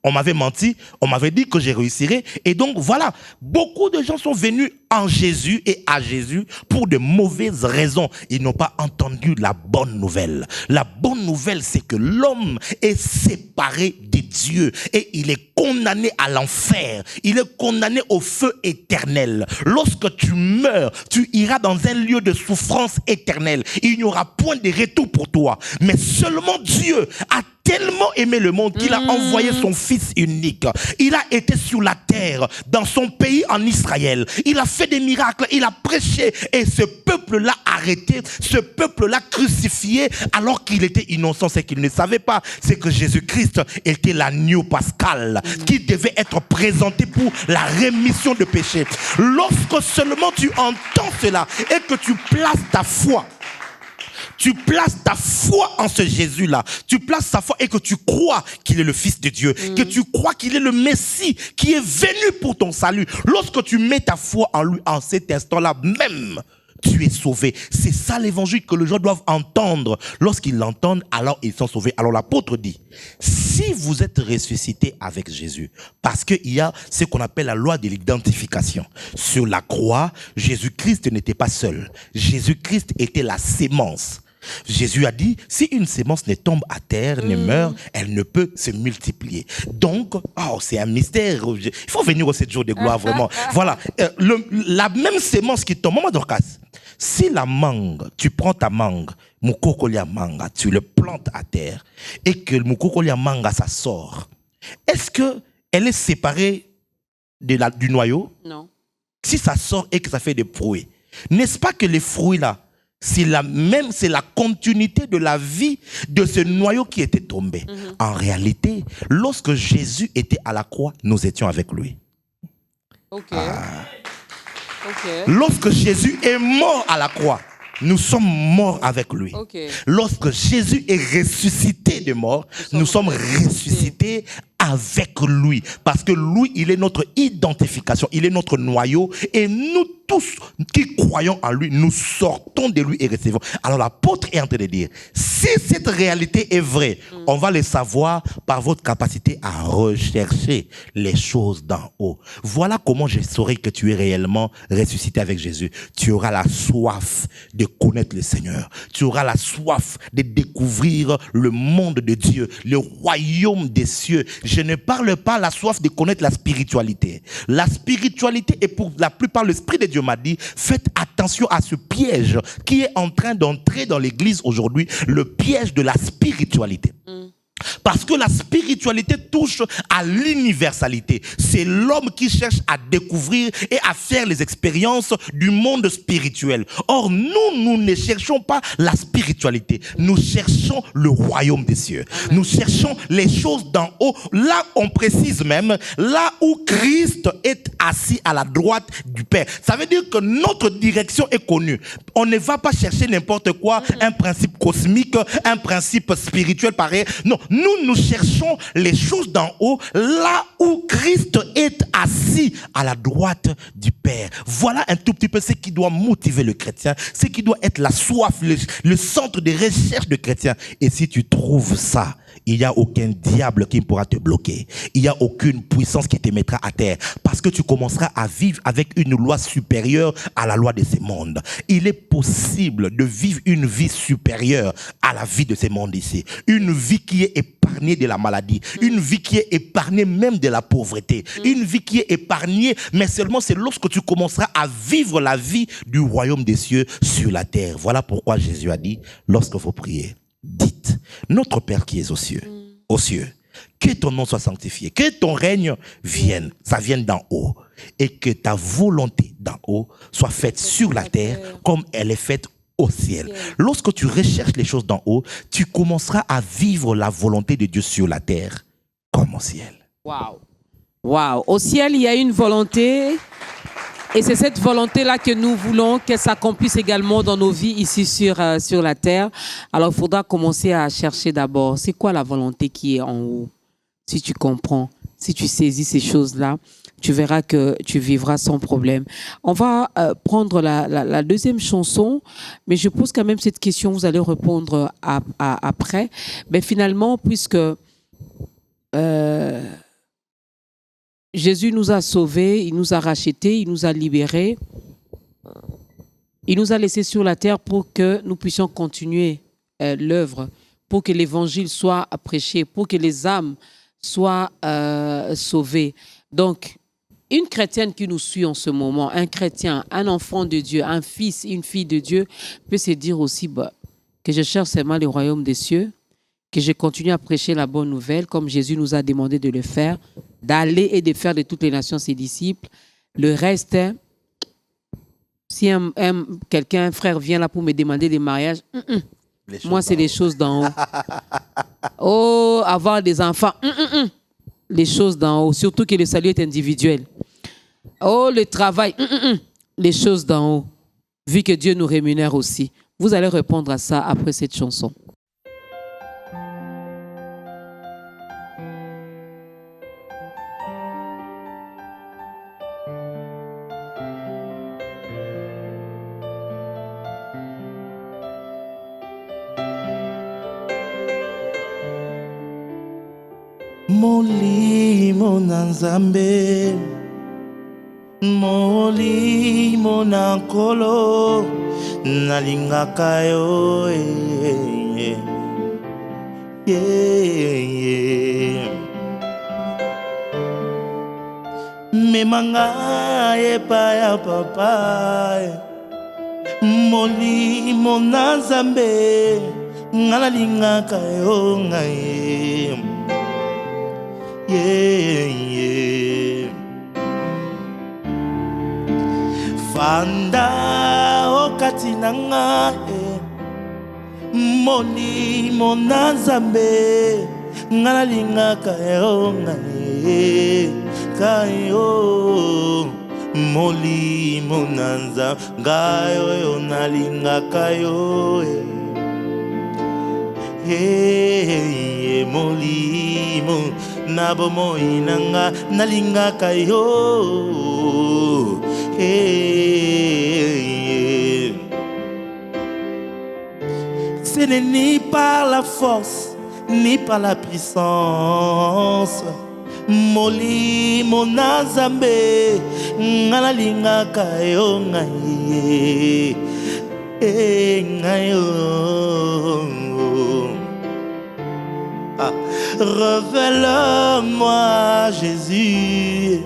on m'avait menti, on m'avait dit que je réussirais. Et donc, voilà, beaucoup de gens sont venus en Jésus et à Jésus pour de mauvaises raisons. Ils n'ont pas entendu la bonne nouvelle. La bonne nouvelle, c'est que l'homme est séparé de Dieu et il est condamné à l'enfer. Il est condamné au feu éternel. Lorsque tu meurs, tu iras dans un lieu de souffrance éternelle. Il n'y aura point de retour pour toi. Mais seulement Dieu a tellement aimé le monde qu'il a envoyé son Fils unique. Il a été sur la terre, dans son pays en Israël. Il a fait des miracles, il a prêché et ce peuple-là arrêté, ce peuple-là crucifié alors qu'il était innocent. C'est qu'il ne savait pas, c'est que Jésus-Christ était l'agneau pascal qui devait être présenté pour la rémission de péchés. Lorsque seulement tu entends cela et que tu places ta foi, en ce Jésus-là. Tu places ta foi et que tu crois qu'il est le Fils de Dieu. Que tu crois qu'il est le Messie qui est venu pour ton salut. Lorsque tu mets ta foi en lui, en cet instant-là même, tu es sauvé. C'est ça l'évangile que les gens doivent entendre. Lorsqu'ils l'entendent, alors ils sont sauvés. Alors l'apôtre dit, si vous êtes ressuscité avec Jésus, parce qu'il y a ce qu'on appelle la loi de l'identification. Sur la croix, Jésus-Christ n'était pas seul. Jésus-Christ était la sémence. Jésus a dit, si une sémence ne tombe à terre, ne meurt, elle ne peut se multiplier. Donc, c'est un mystère. Il faut venir au 7 jours de gloire, vraiment. Voilà. La même sémence qui tombe, Maman Dorcas, si la mangue, tu prends ta mangue, mukokolia manga, tu le plantes à terre, et que le mukokolia manga, ça sort, est-ce qu'elle est séparée du noyau? Non. Si ça sort et que ça fait des fruits, n'est-ce pas que les fruits-là, c'est la continuité de la vie de ce noyau qui était tombé. En réalité, lorsque Jésus était à la croix, nous étions avec lui. Lorsque Jésus est mort à la croix, nous sommes morts avec lui. Lorsque Jésus est ressuscité de mort, nous sommes ressuscités avec lui. Parce que lui, il est notre identification, il est notre noyau. Et nous tous qui croyons en lui, nous sortons de lui et recevons. Alors l'apôtre est en train de dire, si cette réalité est vraie, on va le savoir par votre capacité à rechercher les choses d'en haut. Voilà comment je saurai que tu es réellement ressuscité avec Jésus. Tu auras la soif de connaître le Seigneur. Tu auras la soif de découvrir le monde de Dieu, le royaume des cieux. Je ne parle pas la soif de connaître la spiritualité. La spiritualité est pour la plupart, l'Esprit de Dieu m'a dit, faites attention à ce piège qui est en train d'entrer dans l'église aujourd'hui, le piège de la spiritualité. Parce que la spiritualité touche à l'universalité. C'est l'homme qui cherche à découvrir et à faire les expériences du monde spirituel. Or, nous ne cherchons pas la spiritualité. Nous cherchons le royaume des cieux. Nous cherchons les choses d'en haut. Là, on précise même, là où Christ est assis à la droite du Père. Ça veut dire que notre direction est connue. On ne va pas chercher n'importe quoi, un principe cosmique, un principe spirituel pareil. Non, Nous cherchons les choses d'en haut, là où Christ est assis à la droite du Père. Voilà un tout petit peu ce qui doit motiver le chrétien, ce qui doit être la soif, le centre de recherche du chrétien. Et si tu trouves ça, il n'y a aucun diable qui pourra te bloquer. Il n'y a aucune puissance qui te mettra à terre. Parce que tu commenceras à vivre avec une loi supérieure à la loi de ce monde. Il est possible de vivre une vie supérieure à la vie de ce monde ici. Une vie qui est épargnée de la maladie. Une vie qui est épargnée même de la pauvreté. Une vie qui est épargnée, mais seulement c'est lorsque tu commenceras à vivre la vie du royaume des cieux sur la terre. Voilà pourquoi Jésus a dit, lorsque vous priez, dites, notre Père qui est aux cieux, que ton nom soit sanctifié, que ton règne vienne, ça vienne d'en haut, et que ta volonté d'en haut soit faite sur la terre comme elle est faite au ciel. Lorsque tu recherches les choses d'en haut, tu commenceras à vivre la volonté de Dieu sur la terre comme au ciel. Waouh! Waouh! Au ciel, il y a une volonté. Et c'est cette volonté-là que nous voulons qu'elle s'accomplisse également dans nos vies ici sur la terre. Alors, il faudra commencer à chercher d'abord, c'est quoi la volonté qui est en haut? Si tu comprends, si tu saisis ces choses-là, tu verras que tu vivras sans problème. On va prendre la deuxième chanson, mais je pose quand même cette question, vous allez répondre après. Mais finalement, puisque... Jésus nous a sauvés, il nous a rachetés, il nous a libérés. Il nous a laissés sur la terre pour que nous puissions continuer l'œuvre, pour que l'évangile soit prêché, pour que les âmes soient sauvées. Donc, une chrétienne qui nous suit en ce moment, un chrétien, un enfant de Dieu, un fils, une fille de Dieu, peut se dire aussi que je cherche seulement le royaume des cieux, que je continue à prêcher la bonne nouvelle, comme Jésus nous a demandé de le faire, d'aller et de faire de toutes les nations ses disciples. Le reste, si quelqu'un, un frère vient là pour me demander des mariages, moi, c'est les choses d'en haut. Oh, avoir des enfants, les choses d'en haut, surtout que le salut est individuel. Oh, le travail, les choses d'en haut, vu que Dieu nous rémunère aussi. Vous allez répondre à ça après cette chanson. Molimo na Nzambe, molimo na nkolo, nalingaka yo, memanga epai ya papa, molimo na Nzambe, nalingaka yo ngaye. Fanda okati nanga molimo na Nzambe nalingaka yo ngaye kayo molimo na Nzambe ngayo nalingaka yo molimo na bomoi nanga nalingaka yo ce n'est ni par la force ni par la puissance molimo na Nzambe nalingaka yo ngaye ngayo. Révèle-moi Jésus,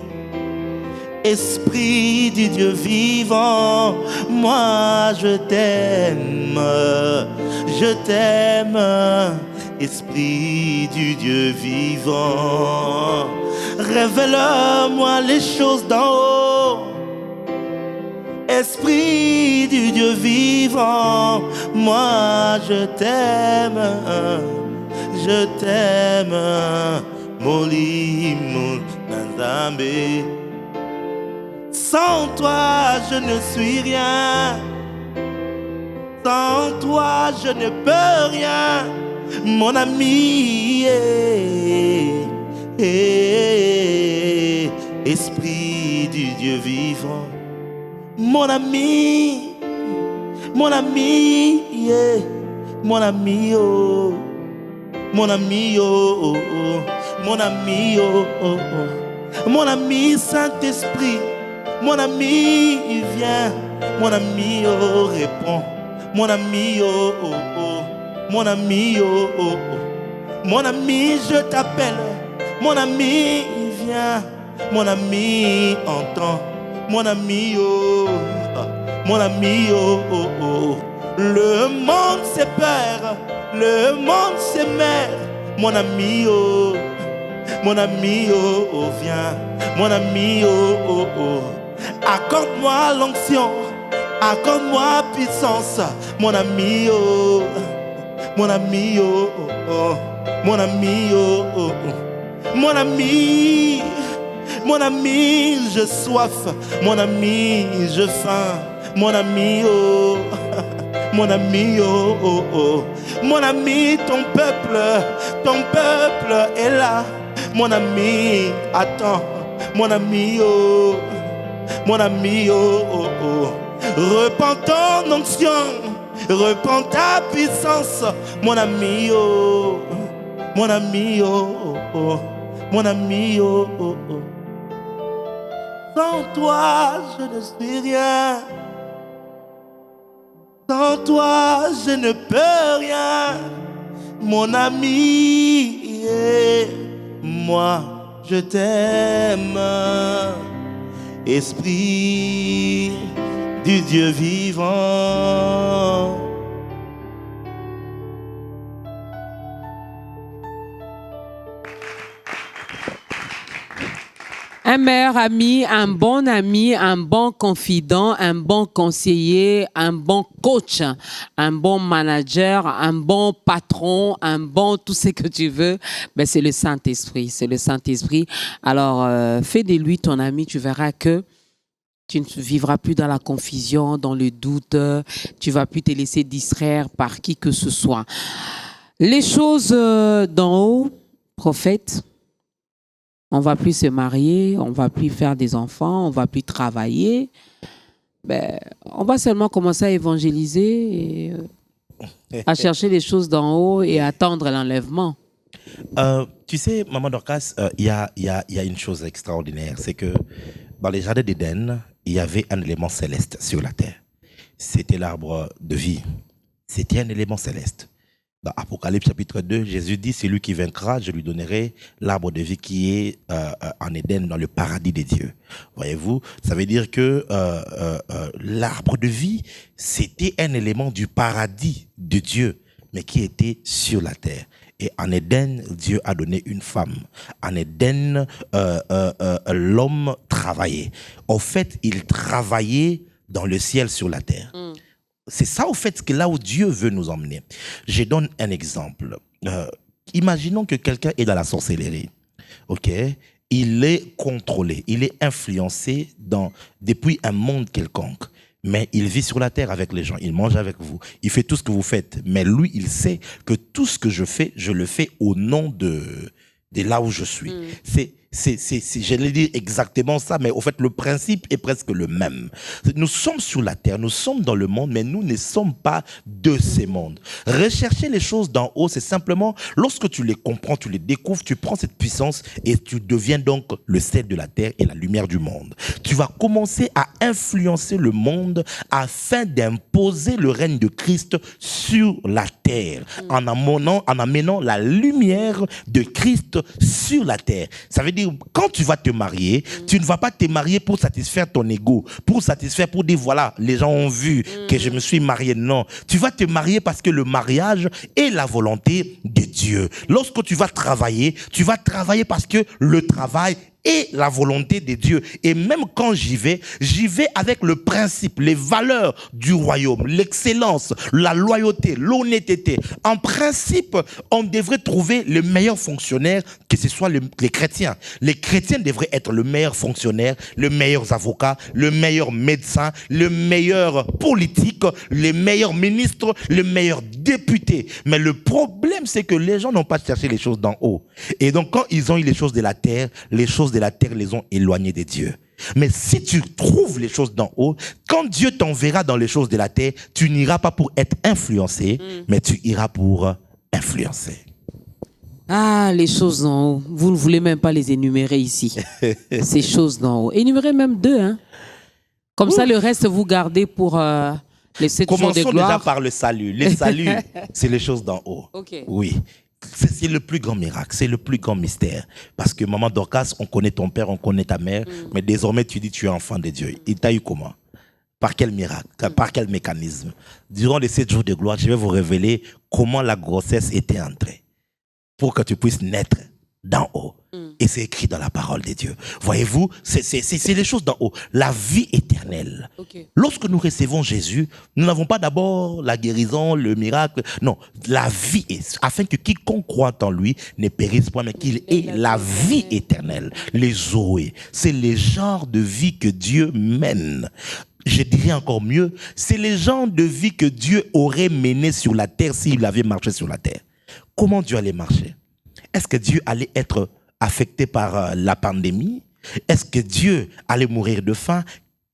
Esprit du Dieu vivant, moi je t'aime, Esprit du Dieu vivant. Révèle-moi les choses d'en haut, Esprit du Dieu vivant, moi je t'aime, molimo na Nzambe. Sans toi je ne suis rien, Sans toi, je ne peux rien, mon ami. Esprit du Dieu vivant, mon ami, mon ami, mon ami, oh, mon ami, oh, mon ami, oh, mon ami Saint-Esprit, mon ami, viens, mon ami, oh, réponds, mon ami, oh, mon ami, oh, mon ami, je t'appelle, mon ami, viens, mon ami, entends, mon ami, oh, mon ami, oh, le monde c'est peur, le monde c'est mère, mon ami, oh, viens, mon ami, accorde-moi l'onction, accorde-moi puissance, mon ami, mon ami, mon ami, mon ami, mon ami, je soif, mon ami, je faim, mon ami, mon ami, mon ami, ton peuple est là, mon ami, attends, mon ami, mon ami, repends ton onction, repends ta puissance, mon ami, mon ami, mon ami, sans toi je ne suis rien, sans toi je ne peux rien, mon ami, moi je t'aime, Esprit du Dieu vivant. Un meilleur ami, un bon confident, un bon conseiller, un bon coach, un bon manager, un bon patron, un bon tout ce que tu veux, ben c'est le Saint-Esprit, c'est le Saint-Esprit. Alors, fais de lui ton ami, tu verras que tu ne vivras plus dans la confusion, dans le doute, tu vas plus te laisser distraire par qui que ce soit. Les choses d'en haut, prophète, on ne va plus se marier, on ne va plus faire des enfants, on ne va plus travailler. Ben, on va seulement commencer à évangéliser et à chercher les choses d'en haut et à attendre l'enlèvement. Tu sais, Maman Dorcas, il y a une chose extraordinaire, c'est que dans les jardins d'Éden, il y avait un élément céleste sur la terre. C'était l'arbre de vie. C'était un élément céleste. Dans Apocalypse chapitre 2, Jésus dit, celui qui vaincra, je lui donnerai l'arbre de vie qui est en Éden, dans le paradis des dieux. Voyez-vous, ça veut dire que l'arbre de vie, c'était un élément du paradis de Dieu, mais qui était sur la terre. Et en Éden, Dieu a donné une femme. En Éden, l'homme travaillait. En fait, il travaillait dans le ciel sur la terre. C'est ça, au fait, que là où Dieu veut nous emmener. Je donne un exemple. Imaginons que quelqu'un est dans la sorcellerie. Ok, il est contrôlé, il est influencé depuis un monde quelconque. Mais il vit sur la terre avec les gens, il mange avec vous, il fait tout ce que vous faites. Mais lui, il sait que tout ce que je fais, je le fais au nom de là où je suis. J'allais dire exactement ça, mais au fait, le principe est presque le même. Nous sommes sur la terre, nous sommes dans le monde, mais nous ne sommes pas de ces mondes. Rechercher les choses d'en haut, c'est simplement, lorsque tu les comprends, tu les découvres, tu prends cette puissance et tu deviens donc le sel de la terre et la lumière du monde. Tu vas commencer à influencer le monde afin d'imposer le règne de Christ sur la terre, en amenant la lumière de Christ sur la terre. Ça veut dire, quand tu vas te marier, tu ne vas pas te marier pour satisfaire ton ego, pour dire voilà, les gens ont vu que je me suis marié. Non, tu vas te marier parce que le mariage est la volonté de Dieu. Lorsque tu vas travailler parce que le travail et la volonté de Dieu. Et même quand j'y vais avec le principe, les valeurs du royaume, l'excellence, la loyauté, l'honnêteté. En principe, on devrait trouver le meilleur fonctionnaire, que ce soit les chrétiens. Les chrétiens devraient être le meilleur fonctionnaire, le meilleur avocat, le meilleur médecin, le meilleur politique, les meilleurs ministres, le meilleur député. Mais le problème, c'est que les gens n'ont pas cherché les choses d'en haut. Et donc, quand ils ont eu les choses de la terre, les choses de la terre les ont éloignés de Dieu. Mais si tu trouves les choses d'en haut, quand Dieu t'enverra dans les choses de la terre, tu n'iras pas pour être influencé, mais tu iras pour influencer. Ah, les choses d'en haut. Vous ne voulez même pas les énumérer ici. Ces choses d'en haut. Énumérez même 2, hein. Comme ça, le reste, vous gardez pour les 7 jours de gloire. Commençons déjà par le salut. Le salut, c'est les choses d'en haut. Okay. Oui. C'est le plus grand miracle, c'est le plus grand mystère. Parce que maman Dorcas, on connaît ton père, on connaît ta mère, mais désormais tu dis tu es enfant de Dieu. Il t'a eu comment? Par quel miracle? Par quel mécanisme? Durant les 7 jours de gloire, je vais vous révéler comment la grossesse était entrée pour que tu puisses naître d'en haut. Et c'est écrit dans la parole de Dieu. Voyez-vous, c'est les choses d'en haut. La vie éternelle. Okay. Lorsque nous recevons Jésus, nous n'avons pas d'abord la guérison, le miracle. Non, la vie est, afin que quiconque croit en lui ne périsse point, mais qu'il ait la vie éternelle. Les Zoé, c'est le genre de vie que Dieu mène. Je dirais encore mieux, c'est le genre de vie que Dieu aurait mené sur la terre s'il avait marché sur la terre. Comment Dieu allait marcher? Est-ce que Dieu allait être affecté par la pandémie? Est-ce que Dieu allait mourir de faim?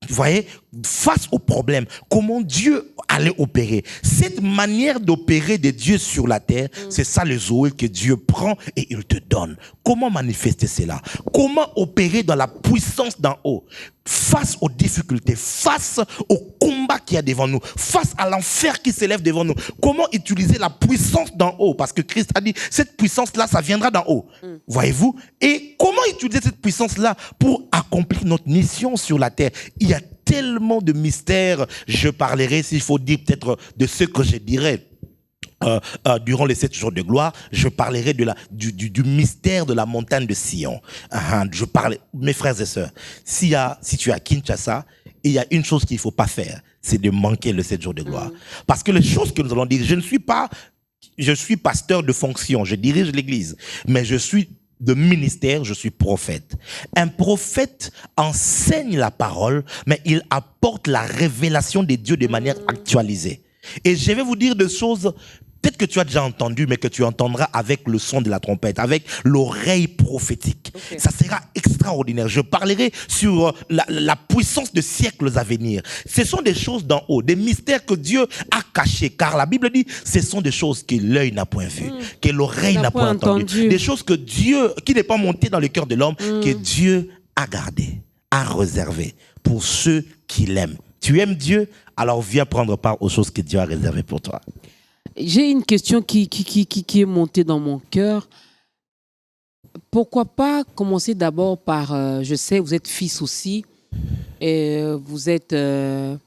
Vous voyez, face au problème, comment Dieu allait opérer. Cette manière d'opérer de Dieu sur la terre, c'est ça le Zoé que Dieu prend et il te donne. Comment manifester cela? Comment opérer dans la puissance d'en haut? Face aux difficultés, face au combat qu'il y a devant nous, face à l'enfer qui s'élève devant nous. Comment utiliser la puissance d'en haut? Parce que Christ a dit, cette puissance-là, ça viendra d'en haut. Voyez-vous? Et comment utiliser cette puissance-là pour accomplir notre mission sur la terre? Il y a tellement de mystères. Je parlerai, s'il faut dire peut-être de ce que je dirais durant les 7 jours de gloire, je parlerai du mystère de la montagne de Sion. Je parle, mes frères et sœurs, si tu es à Kinshasa, il y a une chose qu'il ne faut pas faire, c'est de manquer le 7 jours de gloire. Parce que les choses que nous allons dire, je suis pasteur de fonction, je dirige l'église, mais je suis de ministère, je suis prophète. Un prophète enseigne la parole, mais il apporte la révélation de Dieu de manière actualisée. Et je vais vous dire des choses, peut-être que tu as déjà entendu, mais que tu entendras avec le son de la trompette, avec l'oreille prophétique. Okay. Ça sera extraordinaire. Je parlerai sur la puissance de siècles à venir. Ce sont des choses d'en haut, des mystères que Dieu a cachés. Car la Bible dit, ce sont des choses que l'œil n'a point vues, que l'oreille n'a point entendues. Des choses que Dieu, qui n'est pas montées dans le cœur de l'homme, que Dieu a gardées, a réservées pour ceux qui l'aiment. Tu aimes Dieu, alors viens prendre part aux choses que Dieu a réservées pour toi. J'ai une question qui est montée dans mon cœur. Pourquoi pas commencer d'abord par, je sais, vous êtes fils aussi, et vous êtes de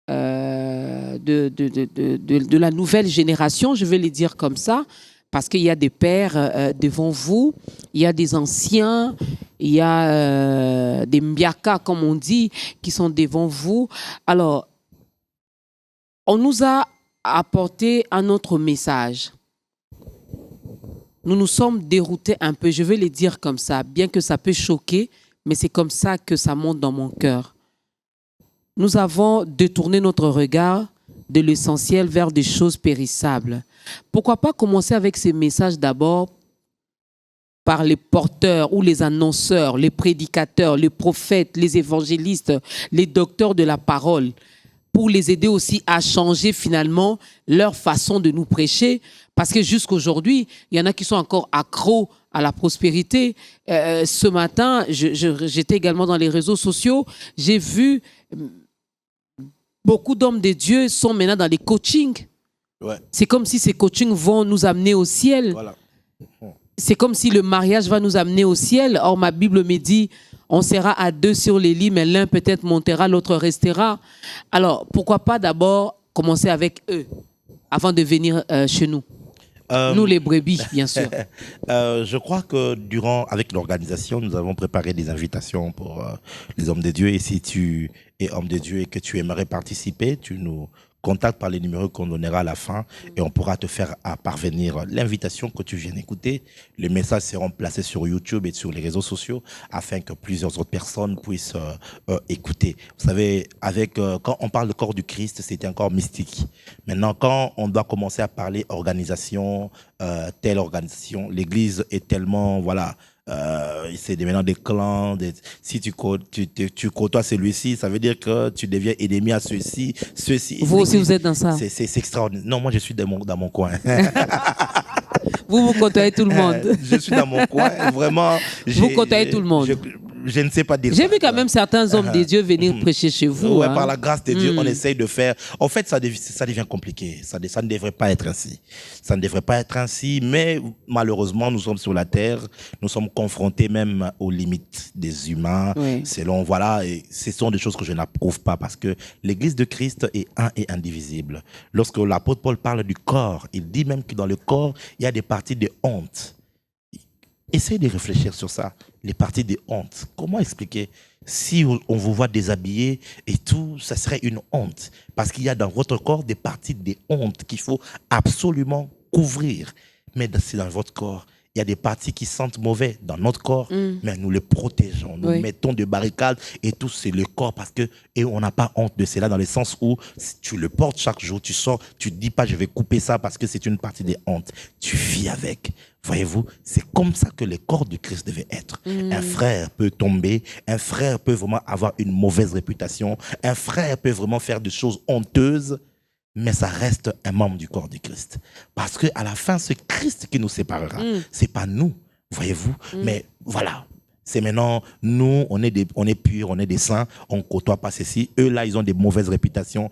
la nouvelle génération, je vais les dire comme ça, parce qu'il y a des pères devant vous, il y a des anciens, il y a des mbiaka, comme on dit, qui sont devant vous. Alors, on nous a apporté un autre message. Nous nous sommes déroutés un peu, je vais le dire comme ça, bien que ça peut choquer, mais c'est comme ça que ça monte dans mon cœur. Nous avons détourné notre regard de l'essentiel vers des choses périssables. Pourquoi pas commencer avec ces messages d'abord par les porteurs ou les annonceurs, les prédicateurs, les prophètes, les évangélistes, les docteurs de la parole, pour les aider aussi à changer finalement leur façon de nous prêcher. Parce que jusqu'aujourd'hui, il y en a qui sont encore accros à la prospérité. Ce matin, j'étais également dans les réseaux sociaux. J'ai vu beaucoup d'hommes de Dieu sont maintenant dans les coachings. Ouais. C'est comme si ces coachings vont nous amener au ciel. Voilà. C'est comme si le mariage va nous amener au ciel. Or, ma Bible me dit, on sera à 2 sur les lits, mais l'un peut-être montera, l'autre restera. Alors, pourquoi pas d'abord commencer avec eux, avant de venir chez nous? Nous, les brebis, bien sûr. Je crois que avec l'organisation, nous avons préparé des invitations pour les hommes de Dieu. Et si tu es homme de Dieu et que tu aimerais participer, tu nous contactes par les numéros qu'on donnera à la fin et on pourra te faire parvenir l'invitation que tu viens d'écouter. Les messages seront placés sur YouTube et sur les réseaux sociaux afin que plusieurs autres personnes puissent écouter. Vous savez, quand on parle de corps du Christ, c'était un corps mystique. Maintenant, quand on doit commencer à parler organisation, telle organisation, l'Église est tellement, voilà, c'est maintenant des clans. Si tu côtoies celui-ci, ça veut dire que tu deviens ennemi à ceux-ci. Vous aussi, vous êtes dans ça. C'est extraordinaire. Non, moi, je suis dans mon coin. Vous côtoyez tout le monde. Je suis dans mon coin. Vraiment. Vous côtoyez tout le monde. Je ne sais pas dire. J'ai vu quand même certains hommes de Dieu venir prêcher chez vous. Ouais, par la grâce de Dieu, on essaye de faire. En fait, ça devient compliqué. Ça ne devrait pas être ainsi. Ça ne devrait pas être ainsi, mais malheureusement, nous sommes sur la terre. Nous sommes confrontés même aux limites des humains. Oui. Selon, voilà, et ce sont des choses que je n'approuve pas parce que l'Église de Christ est un et indivisible. Lorsque l'apôtre Paul parle du corps, il dit même que dans le corps, il y a des parties de honte. Essayez de réfléchir sur ça, les parties de honte. Comment expliquer? Si on vous voit déshabillé et tout, ça serait une honte. Parce qu'il y a dans votre corps des parties de honte qu'il faut absolument couvrir. Mais c'est dans votre corps. Il y a des parties qui sentent mauvais dans notre corps, mais nous les protégeons. Nous mettons des barricades et tout, c'est le corps et on n'a pas honte de cela dans le sens où si tu le portes chaque jour, tu sors, tu ne dis pas je vais couper ça parce que c'est une partie des hontes. Tu vis avec. Voyez-vous, c'est comme ça que le corps du Christ devait être. Un frère peut tomber, un frère peut vraiment avoir une mauvaise réputation, un frère peut vraiment faire des choses honteuses, mais ça reste un membre du corps du Christ. Parce qu'à la fin, c'est Christ qui nous séparera. C'est pas nous, voyez-vous. Mais voilà, c'est maintenant, nous, on est purs, on est des saints, on ne côtoie pas ceci. Eux, là, ils ont des mauvaises réputations.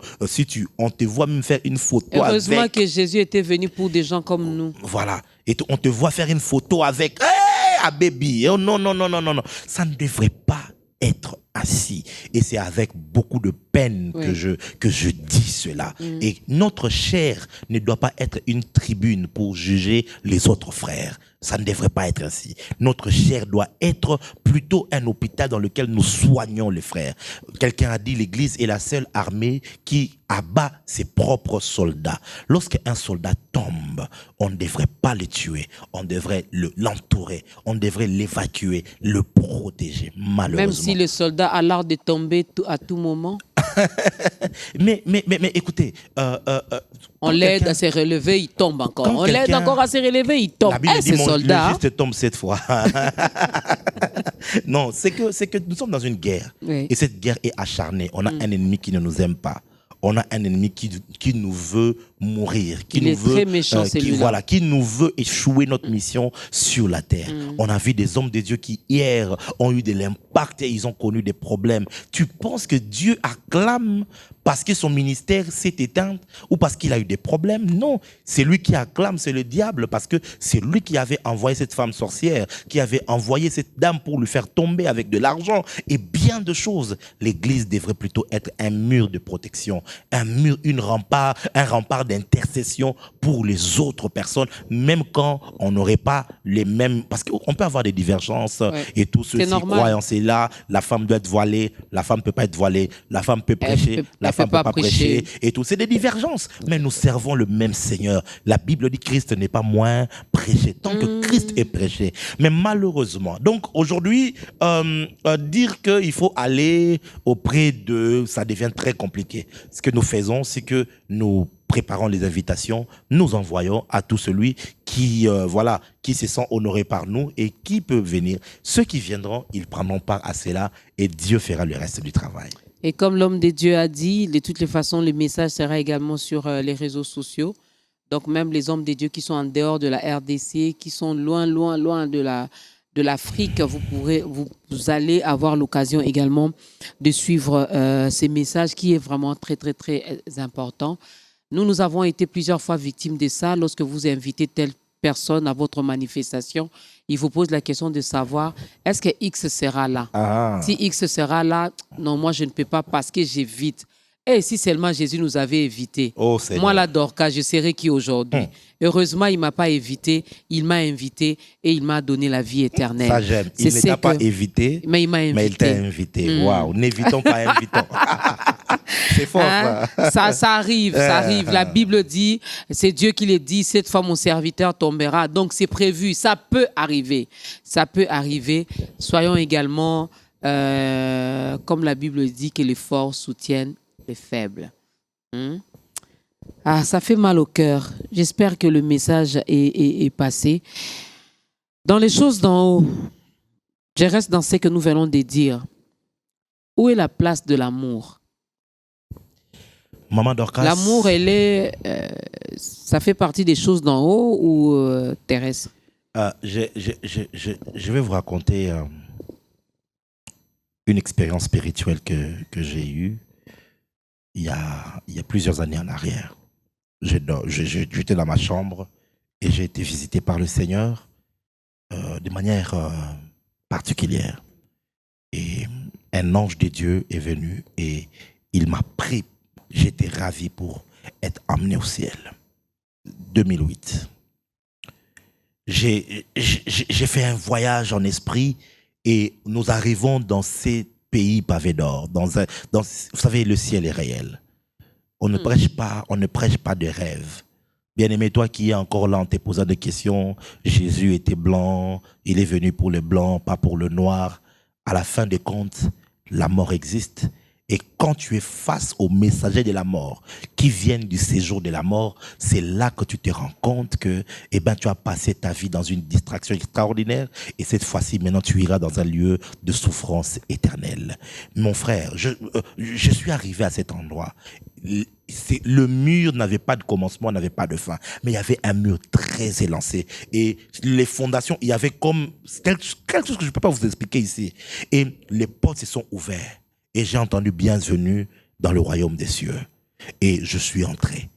On te voit même faire une photo Heureusement que Jésus était venu pour des gens comme nous. Voilà. Et on te voit faire une photo avec « baby ». Oh non, non, non, non, non, non. Ça ne devrait pas être ainsi. Et c'est avec beaucoup de peine que je dis cela. Et notre chair ne doit pas être une tribune pour juger les autres frères. Ça ne devrait pas être ainsi. Notre chair doit être plutôt un hôpital dans lequel nous soignons les frères. Quelqu'un a dit l'Église est la seule armée qui abat ses propres soldats. Lorsqu'un soldat tombe, on ne devrait pas le tuer. On devrait l'entourer. On devrait l'évacuer, le protéger, malheureusement. Même si le soldat a l'art de tomber à tout moment. mais écoutez, on l'aide à se relever, il tombe encore. On l'aide encore à se relever, il tombe. Ce soldat. Le juste tombe cette fois. Non, c'est que nous sommes dans une guerre. Oui. Et cette guerre est acharnée. On a un ennemi qui ne nous aime pas. On a un ennemi qui nous veut mourir, qui nous veut échouer notre mission sur la terre. On a vu des hommes de Dieu qui hier ont eu de l'impact et ils ont connu des problèmes. Tu penses que Dieu acclame parce que son ministère s'est éteint ou parce qu'il a eu des problèmes? Non, c'est lui qui acclame, c'est le diable, parce que c'est lui qui avait envoyé cette femme sorcière, qui avait envoyé cette dame pour lui faire tomber avec de l'argent et bien de choses. L'Église devrait plutôt être un mur de protection, un rempart d'intercession pour les autres personnes, même quand on n'aurait pas les mêmes... Parce qu'on peut avoir des divergences et tout ceci, croyances là, la femme doit être voilée, la femme ne peut pas être voilée, la femme peut prêcher, la femme ne peut pas prêcher et tout. C'est des divergences, mais nous servons le même Seigneur. La Bible dit Christ n'est pas moins prêché, tant que Christ est prêché. Mais malheureusement, donc aujourd'hui, dire qu'il faut aller auprès d'eux, ça devient très compliqué. Ce que nous faisons, c'est que nous préparons les invitations, nous envoyons à tout celui qui se sent honoré par nous et qui peut venir. Ceux qui viendront, ils prendront part à cela et Dieu fera le reste du travail. Et comme l'homme de Dieu a dit, de toutes les façons, le message sera également sur les réseaux sociaux. Donc même les hommes de Dieu qui sont en dehors de la RDC, qui sont loin de l'Afrique, vous allez avoir l'occasion également de suivre ces messages qui est vraiment très, très, très important. Nous avons été plusieurs fois victimes de ça. Lorsque vous invitez telle personne à votre manifestation, il vous pose la question de savoir, est-ce que X sera là? Si X sera là, non, moi je ne peux pas parce que j'évite. Et si seulement Jésus nous avait évités. Oh, Seigneur. Moi, là, Dorcas, je serais qui aujourd'hui? Heureusement, il ne m'a pas évité, il m'a invité et il m'a donné la vie éternelle. Ça, j'aime. Il ne t'a pas évité, mais il m'a invité. Mais il t'a invité. Waouh, n'évitons pas, invitons. C'est fort, ça arrive, ça arrive. La Bible dit, c'est Dieu qui le dit, cette fois mon serviteur tombera. Donc, c'est prévu, ça peut arriver. Ça peut arriver. Soyons également, comme la Bible dit, que les forts soutiennent les faibles. Ah, ça fait mal au cœur. J'espère que le message est passé. Dans les choses d'en haut, je reste dans ce que nous venons de dire. Où est la place de l'amour? Maman Dorcas. L'amour, ça fait partie des choses d'en haut ou Thérèse? Je vais vous raconter une expérience spirituelle que j'ai eue il y a plusieurs années en arrière. J'étais dans ma chambre et j'ai été visité par le Seigneur de manière particulière. Et un ange de Dieu est venu et il m'a pris. J'étais ravi pour être emmené au ciel. 2008. J'ai fait un voyage en esprit et nous arrivons dans ces pays pavés d'or. Vous savez, le ciel est réel. On ne prêche pas de rêve. Bien-aimé, toi qui es encore là en te posant des questions, Jésus était blanc, il est venu pour le blanc, pas pour le noir. À la fin des comptes, la mort existe. Et quand tu es face aux messagers de la mort qui viennent du séjour de la mort, c'est là que tu te rends compte que tu as passé ta vie dans une distraction extraordinaire et cette fois-ci, maintenant, tu iras dans un lieu de souffrance éternelle. Mon frère, je suis arrivé à cet endroit. Le mur n'avait pas de commencement, n'avait pas de fin, mais il y avait un mur très élancé et les fondations, il y avait comme quelque chose que je ne peux pas vous expliquer ici. Et les portes se sont ouvertes. Et j'ai entendu bienvenue dans le royaume des cieux. Et je suis entré.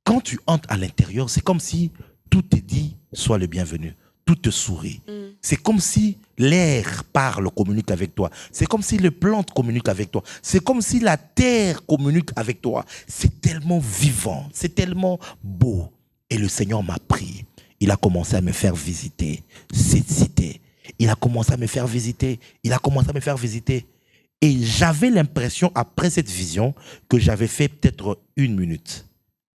Quand tu entres à l'intérieur, c'est comme si tout te dit, sois le bienvenu. Tout te sourit. C'est comme si l'air parle, communique avec toi. C'est comme si les plantes communiquent avec toi. C'est comme si la terre communique avec toi. C'est tellement vivant. C'est tellement beau. Et le Seigneur m'a pris. Il a commencé à me faire visiter cette cité. Il a commencé à me faire visiter. Et j'avais l'impression, après cette vision, que j'avais fait peut-être 1 minute.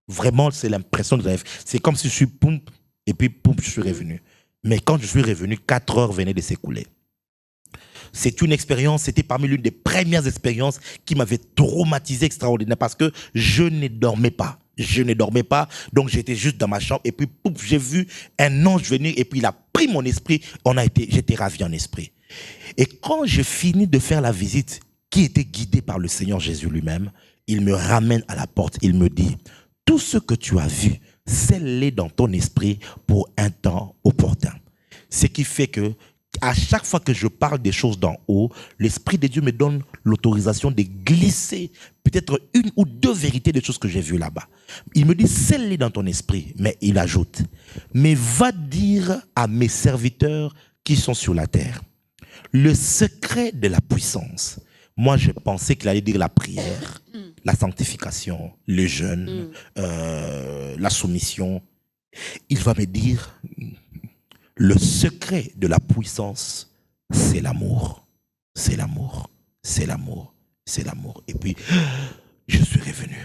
Vraiment, c'est l'impression que j'avais fait. C'est comme si je suis poum, et puis poum, je suis revenu. Mais quand je suis revenu, 4 heures venaient de s'écouler. C'est une expérience, c'était parmi l'une des premières expériences qui m'avait traumatisé extraordinaire parce que je ne dormais pas. Donc j'étais juste dans ma chambre et puis poum, j'ai vu un ange venir et puis il a pris mon esprit. J'étais ravi en esprit. Et quand j'ai fini de faire la visite, qui était guidée par le Seigneur Jésus lui-même, il me ramène à la porte. Il me dit, tout ce que tu as vu, scelle-les dans ton esprit pour un temps opportun. Ce qui fait que à chaque fois que je parle des choses d'en haut, l'Esprit de Dieu me donne l'autorisation de glisser peut-être 1 ou 2 vérités des choses que j'ai vues là-bas. Il me dit, scelle-les dans ton esprit. Mais il ajoute, mais va dire à mes serviteurs qui sont sur la terre, le secret de la puissance. Moi, je pensais qu'il allait dire la prière, la sanctification, le jeûne, la soumission. Il va me dire, le secret de la puissance, c'est l'amour. C'est l'amour. C'est l'amour. C'est l'amour. Et puis, je suis revenu.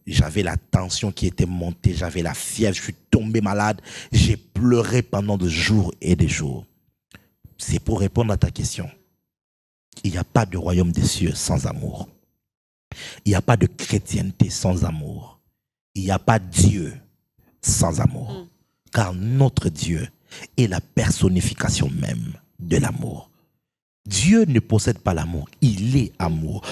J'avais la tension qui était montée, j'avais la fièvre, je suis tombé malade. J'ai pleuré pendant des jours et des jours. C'est pour répondre à ta question. Il n'y a pas de royaume des cieux sans amour. Il n'y a pas de chrétienté sans amour. Il n'y a pas Dieu sans amour. Car notre Dieu est la personnification même de l'amour. Dieu ne possède pas l'amour. Il est amour.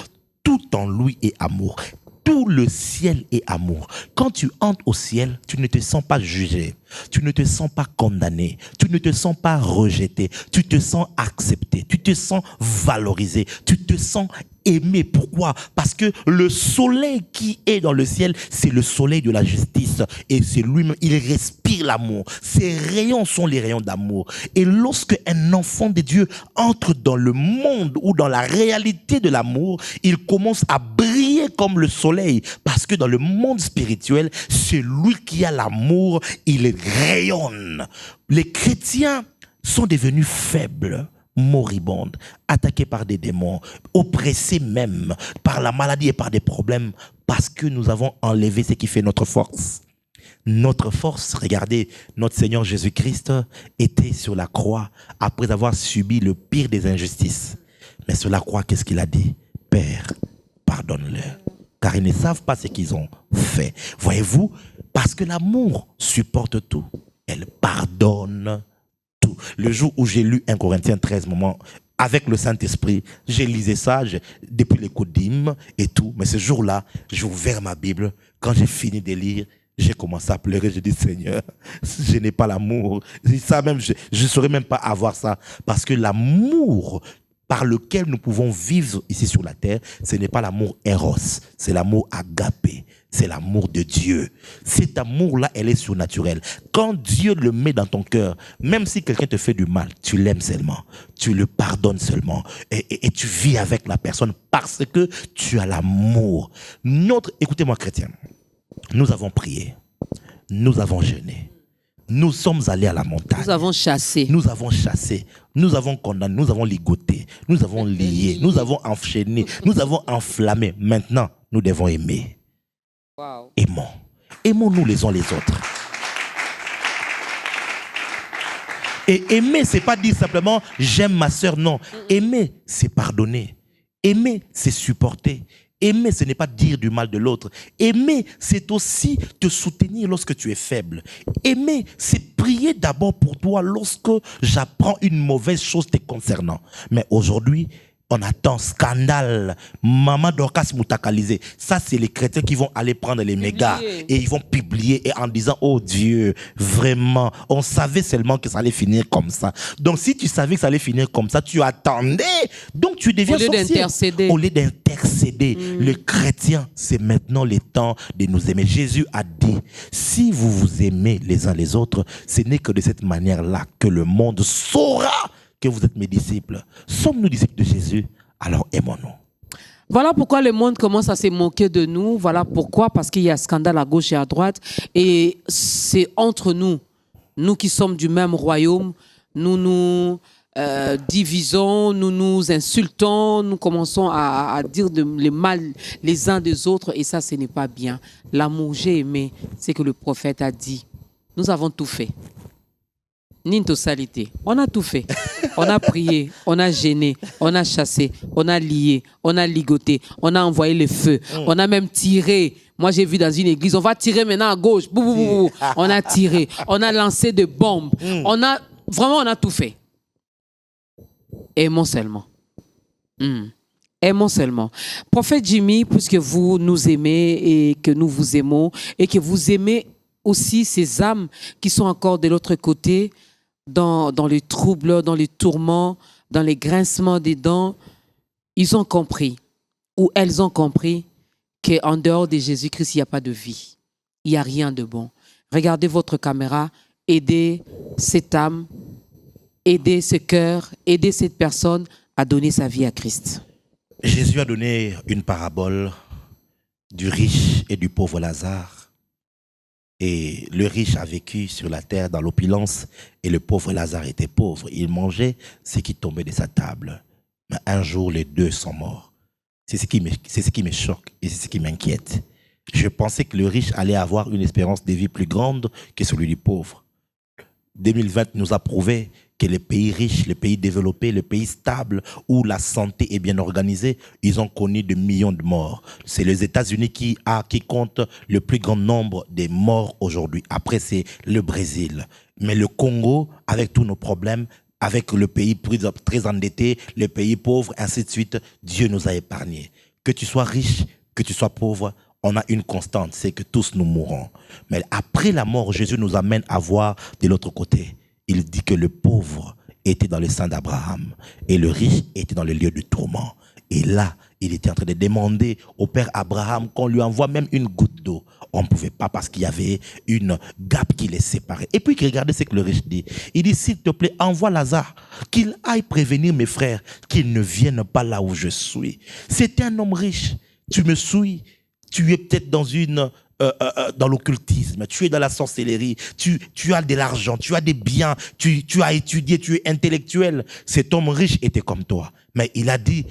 Tout en lui est amour. Tout le ciel est amour. Quand tu entres au ciel, tu ne te sens pas jugé. Tu ne te sens pas condamné. Tu ne te sens pas rejeté. Tu te sens accepté. Tu te sens valorisé. Tu te sens aimé. Pourquoi? Parce que le soleil qui est dans le ciel, c'est le soleil de la justice. Et c'est lui-même, il respire l'amour. Ses rayons sont les rayons d'amour. Et lorsque un enfant de Dieu entre dans le monde ou dans la réalité de l'amour, il commence à briller briller comme le soleil. Parce que dans le monde spirituel, celui qui a l'amour, il rayonne. Les chrétiens sont devenus faibles, moribondes, attaqués par des démons, oppressés même par la maladie et par des problèmes, parce que nous avons enlevé ce qui fait notre force. Notre force, regardez, notre Seigneur Jésus-Christ était sur la croix après avoir subi le pire des injustices. Mais sur la croix, qu'est-ce qu'il a dit? Père, pardonne-leur, car ils ne savent pas ce qu'ils ont fait. Voyez-vous, parce que l'amour supporte tout, elle pardonne tout. Le jour où j'ai lu 1 Corinthiens 13, avec le Saint-Esprit, j'ai lisé ça depuis l'écoute d'hymne et tout. Mais ce jour-là, j'ai ouvert ma Bible. Quand j'ai fini de lire, j'ai commencé à pleurer. J'ai dit, Seigneur, je n'ai pas l'amour. Ça même, je ne saurais même pas avoir ça. Parce que l'amour par lequel nous pouvons vivre ici sur la terre, ce n'est pas l'amour éros, c'est l'amour agapé, c'est l'amour de Dieu. Cet amour-là, elle est surnaturelle. Quand Dieu le met dans ton cœur, même si quelqu'un te fait du mal, tu l'aimes seulement, tu le pardonnes seulement, et tu vis avec la personne parce que tu as l'amour. Écoutez-moi, chrétien, nous avons prié, nous avons jeûné. Nous sommes allés à la montagne. Nous avons chassé. Nous avons chassé. Nous avons condamné. Nous avons ligoté. Nous avons lié. Nous avons enchaîné. Nous avons enflammé. Maintenant, nous devons aimer. Wow. Aimons. Aimons-nous les uns les autres. Et aimer, c'est pas dire simplement j'aime ma sœur. Non. Aimer, c'est pardonner. Aimer, c'est supporter. Aimer, ce n'est pas dire du mal de l'autre. Aimer, c'est aussi te soutenir lorsque tu es faible. Aimer, c'est prier d'abord pour toi lorsque j'apprends une mauvaise chose te concernant. Mais aujourd'hui, on attend scandale. Maman Dorcas Moutakalisé. Ça, c'est les chrétiens qui vont aller prendre les mégas et ils vont publier et en disant, oh Dieu, vraiment, on savait seulement que ça allait finir comme ça. Donc, si tu savais que ça allait finir comme ça, tu attendais. Donc, tu deviens sorcier. Au lieu d'intercéder. Le chrétien, c'est maintenant le temps de nous aimer. Jésus a dit, si vous vous aimez les uns les autres, ce n'est que de cette manière-là que le monde saura que vous êtes mes disciples. Sommes-nous disciples de Jésus? Alors aimons-nous. Voilà pourquoi le monde commence à se moquer de nous. Voilà pourquoi, parce qu'il y a scandale à gauche et à droite. Et c'est entre nous, nous qui sommes du même royaume, nous nous divisons, nous nous insultons, nous commençons à dire le mal les uns des autres. Et ça, ce n'est pas bien. L'amour, j'ai aimé, c'est que le prophète a dit. Nous avons tout fait. Ninto salité. On a tout fait. On a prié, on a gêné, on a chassé, on a lié, on a ligoté, on a envoyé le feu, on a même tiré. Moi, j'ai vu dans une église, on va tirer maintenant à gauche. Bou, bou, bou, bou. On a tiré, on a lancé des bombes. On a tout fait. Aimons seulement. Aimons seulement. Prophète Jimmy, puisque vous nous aimez et que nous vous aimons et que vous aimez aussi ces âmes qui sont encore de l'autre côté, dans les troubles, dans les tourments, dans les grincements des dents, ils ont compris, ou elles ont compris, qu'en dehors de Jésus-Christ, il n'y a pas de vie. Il n'y a rien de bon. Regardez votre caméra, aidez cette âme, aidez ce cœur, aidez cette personne à donner sa vie à Christ. Jésus a donné une parabole du riche et du pauvre Lazare. Et le riche a vécu sur la terre dans l'opulence et le pauvre Lazare était pauvre. Il mangeait ce qui tombait de sa table. Mais un jour, les deux sont morts. C'est ce qui me choque et c'est ce qui m'inquiète. Je pensais que le riche allait avoir une espérance de vie plus grande que celui du pauvre. 2020 nous a prouvé que les pays riches, les pays développés, les pays stables, où la santé est bien organisée, ils ont connu de millions de morts. C'est les États-Unis qui comptent le plus grand nombre de morts aujourd'hui. Après, c'est le Brésil. Mais le Congo, avec tous nos problèmes, avec le pays très endetté, les pays pauvres, ainsi de suite, Dieu nous a épargnés. Que tu sois riche, que tu sois pauvre, on a une constante, c'est que tous nous mourrons. Mais après la mort, Jésus nous amène à voir de l'autre côté. Il dit que le pauvre était dans le sein d'Abraham et le riche était dans le lieu du tourment. Et là, il était en train de demander au père Abraham qu'on lui envoie même une goutte d'eau. On ne pouvait pas parce qu'il y avait une gap qui les séparait. Et puis, regardez ce que le riche dit. Il dit, s'il te plaît, envoie Lazare, qu'il aille prévenir mes frères, qu'ils ne viennent pas là où je suis. C'était un homme riche. tu me suis, tu es peut-être dans l'occultisme, tu es dans la sorcellerie, tu as de l'argent, tu as des biens, tu as étudié, tu es intellectuel. Cet homme riche était comme toi. Mais il a dit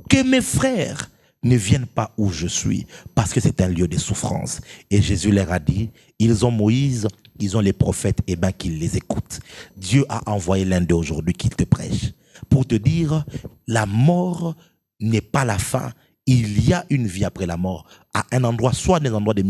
que mes frères ne viennent pas où je suis, parce que c'est un lieu de souffrance. Et Jésus leur a dit, ils ont Moïse, ils ont les prophètes, et bien qu'ils les écoutent. Dieu a envoyé l'un d'eux aujourd'hui qui te prêche, pour te dire, la mort n'est pas la fin. Il y a une vie après la mort, à un endroit, soit un endroit de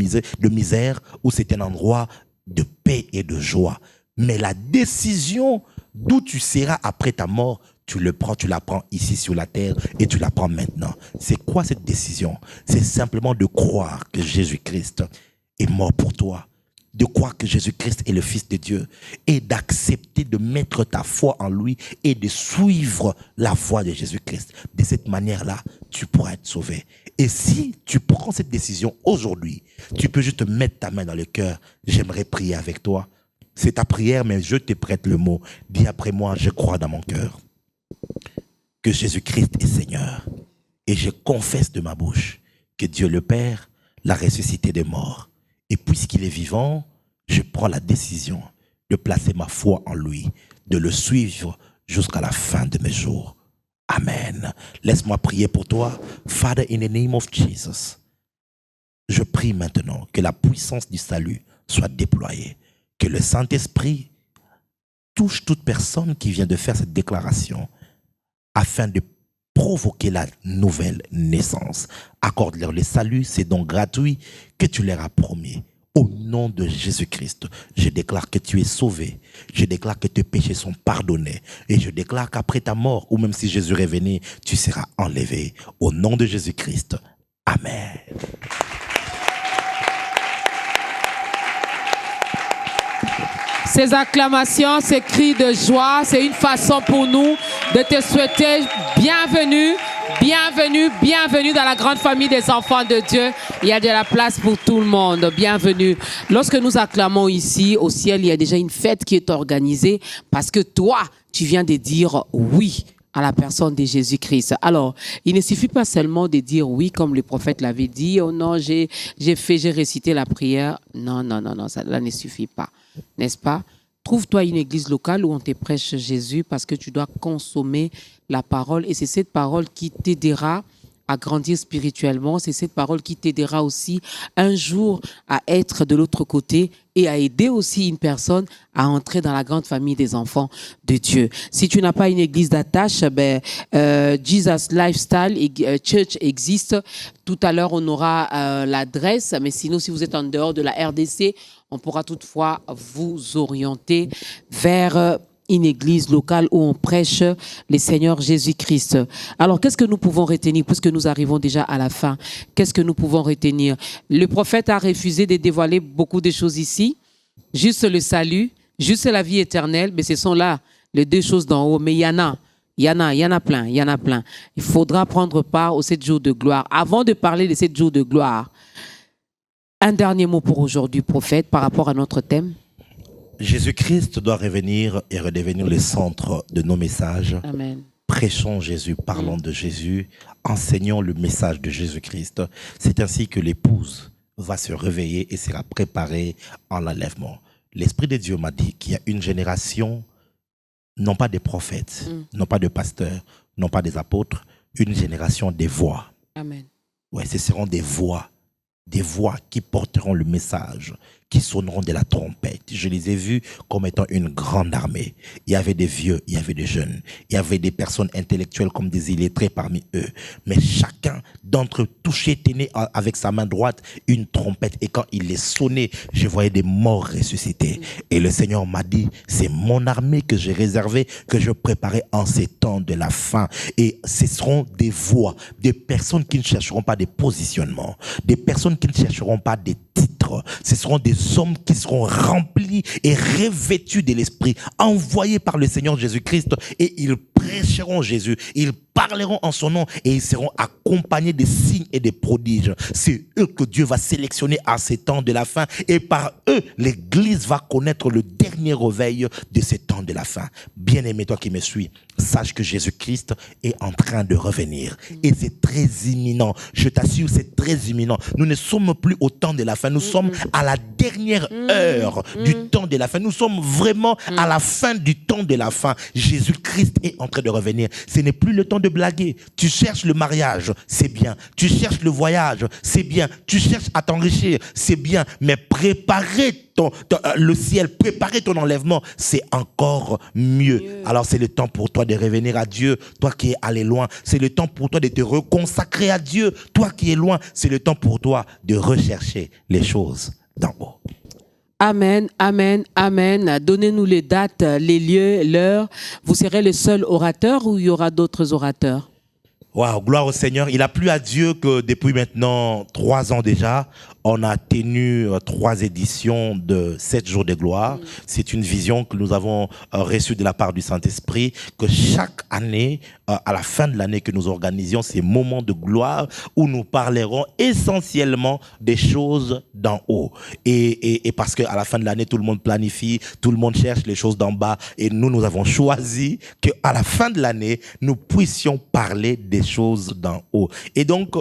misère, ou c'est un endroit de paix et de joie. Mais la décision d'où tu seras après ta mort, tu la prends ici sur la terre et tu la prends maintenant. C'est quoi cette décision? C'est simplement de croire que Jésus-Christ est mort pour toi, de croire que Jésus-Christ est le Fils de Dieu et d'accepter de mettre ta foi en lui et de suivre la voie de Jésus-Christ. De cette manière-là, tu pourras être sauvé. Et si tu prends cette décision aujourd'hui, tu peux juste mettre ta main dans le cœur. J'aimerais prier avec toi. C'est ta prière, mais je te prête le mot. Dis après moi, je crois dans mon cœur que Jésus-Christ est Seigneur. Et je confesse de ma bouche que Dieu le Père l'a ressuscité des morts. Et puisqu'il est vivant, je prends la décision de placer ma foi en lui, de le suivre jusqu'à la fin de mes jours. Amen. Laisse-moi prier pour toi. Father, in the name of Jesus, je prie maintenant que la puissance du salut soit déployée, que le Saint-Esprit touche toute personne qui vient de faire cette déclaration afin de provoquer la nouvelle naissance. Accorde-leur le salut, c'est donc gratuit que tu leur as promis. Au nom de Jésus-Christ, je déclare que tu es sauvé. Je déclare que tes péchés sont pardonnés. Et je déclare qu'après ta mort, ou même si Jésus est venu, tu seras enlevé. Au nom de Jésus-Christ. Amen. Ces acclamations, ces cris de joie, c'est une façon pour nous de te souhaiter bienvenue, bienvenue, bienvenue dans la grande famille des enfants de Dieu. Il y a de la place pour tout le monde. Bienvenue. Lorsque nous acclamons ici, au ciel, il y a déjà une fête qui est organisée parce que toi, tu viens de dire oui à la personne de Jésus-Christ. Alors, il ne suffit pas seulement de dire oui, comme le prophète l'avait dit. Oh non, j'ai récité la prière. Non, ça ne suffit pas. N'est-ce pas? Trouve-toi une église locale où on te prêche Jésus parce que tu dois consommer la parole et c'est cette parole qui t'aidera à grandir spirituellement. C'est cette parole qui t'aidera aussi un jour à être de l'autre côté et à aider aussi une personne à entrer dans la grande famille des enfants de Dieu. Si tu n'as pas une église d'attache, Jesus Lifestyle Church existe. Tout à l'heure, on aura l'adresse, mais sinon, si vous êtes en dehors de la RDC, on pourra toutefois vous orienter vers une église locale où on prêche le Seigneur Jésus-Christ. Alors, qu'est-ce que nous pouvons retenir puisque nous arrivons déjà à la fin? Qu'est-ce que nous pouvons retenir? Le prophète a refusé de dévoiler beaucoup de choses ici. Juste le salut, juste la vie éternelle, mais ce sont là les deux choses d'en haut. Mais il y en a plein. Il faudra prendre part aux 7 jours de gloire. Avant de parler des 7 jours de gloire, un dernier mot pour aujourd'hui, prophète, par rapport à notre thème. Jésus-Christ doit revenir et redevenir le centre de nos messages. Amen. Prêchons Jésus, parlons de Jésus, enseignons le message de Jésus-Christ. C'est ainsi que l'épouse va se réveiller et sera préparée en l'enlèvement. L'Esprit de Dieu m'a dit qu'il y a une génération, non pas des prophètes, non pas de pasteurs, non pas des apôtres, une génération des voix. Amen. Ouais, ce seront des voix qui porteront le message, qui sonneront de la trompette. Je les ai vus comme étant une grande armée. Il y avait des vieux, il y avait des jeunes, il y avait des personnes intellectuelles comme des illettrés parmi eux. Mais chacun d'entre eux tenait avec sa main droite une trompette. Et quand il les sonnait, je voyais des morts ressuscités. Et le Seigneur m'a dit, c'est mon armée que j'ai réservée, que je préparais en ces temps de la fin. Et ce seront des voix, des personnes qui ne chercheront pas des positionnements, des personnes qui ne chercheront pas des titres. Ce seront des hommes qui seront remplis et revêtus de l'Esprit, envoyés par le Seigneur Jésus-Christ, et ils prêcheront Jésus, ils parleront en son nom et ils seront accompagnés des signes et des prodiges. C'est eux que Dieu va sélectionner à ces temps de la fin et par eux, l'Église va connaître le dernier réveil de ces temps de la fin. Bien-aimé, toi qui me suis, sache que Jésus-Christ est en train de revenir et c'est très imminent. Je t'assure, c'est très imminent. Nous ne sommes plus au temps de la fin, nous sommes à la dernière heure du temps de la fin. Nous sommes vraiment à la fin du temps de la fin. Jésus-Christ est en train de revenir. Ce n'est plus le temps de blaguer. Tu cherches le mariage, c'est bien. Tu cherches le voyage, c'est bien. Tu cherches à t'enrichir, c'est bien. Mais préparer le ciel, préparer ton enlèvement, c'est encore mieux. Alors c'est le temps pour toi de revenir à Dieu, toi qui es allé loin. C'est le temps pour toi de te reconsacrer à Dieu, toi qui es loin. C'est le temps pour toi de rechercher les choses d'en haut. Amen, amen, amen. Donnez-nous les dates, les lieux, l'heure. Vous serez le seul orateur ou il y aura d'autres orateurs? Waouh, gloire au Seigneur. Il a plu à Dieu que depuis maintenant 3 ans déjà, on a tenu 3 éditions de 7 jours de gloire. C'est une vision que nous avons reçue de la part du Saint-Esprit, que chaque année, à la fin de l'année, que nous organisions ces moments de gloire où nous parlerons essentiellement des choses d'en haut. Et parce qu'à la fin de l'année, tout le monde planifie, tout le monde cherche les choses d'en bas. Et nous avons choisi qu'à la fin de l'année, nous puissions parler des choses d'en haut. Et donc,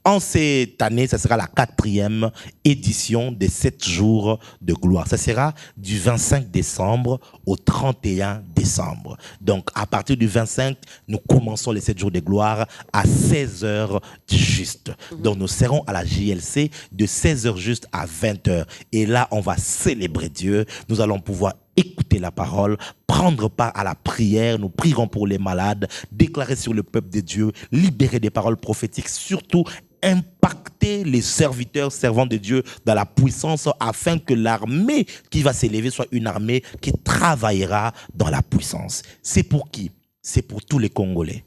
en cette année, ce sera la 4e édition des 7 jours de gloire. Ça sera du 25 décembre au 31 décembre. Donc, à partir du 25, nous commençons les 7 jours de gloire à 16h juste. Donc, nous serons à la JLC de 16h juste à 20h. Et là, on va célébrer Dieu. Nous allons pouvoir écouter la parole, prendre part à la prière, nous prierons pour les malades, déclarer sur le peuple de Dieu, libérer des paroles prophétiques, surtout impacter les serviteurs, servants de Dieu dans la puissance afin que l'armée qui va s'élever soit une armée qui travaillera dans la puissance. C'est pour qui? C'est pour tous les Congolais,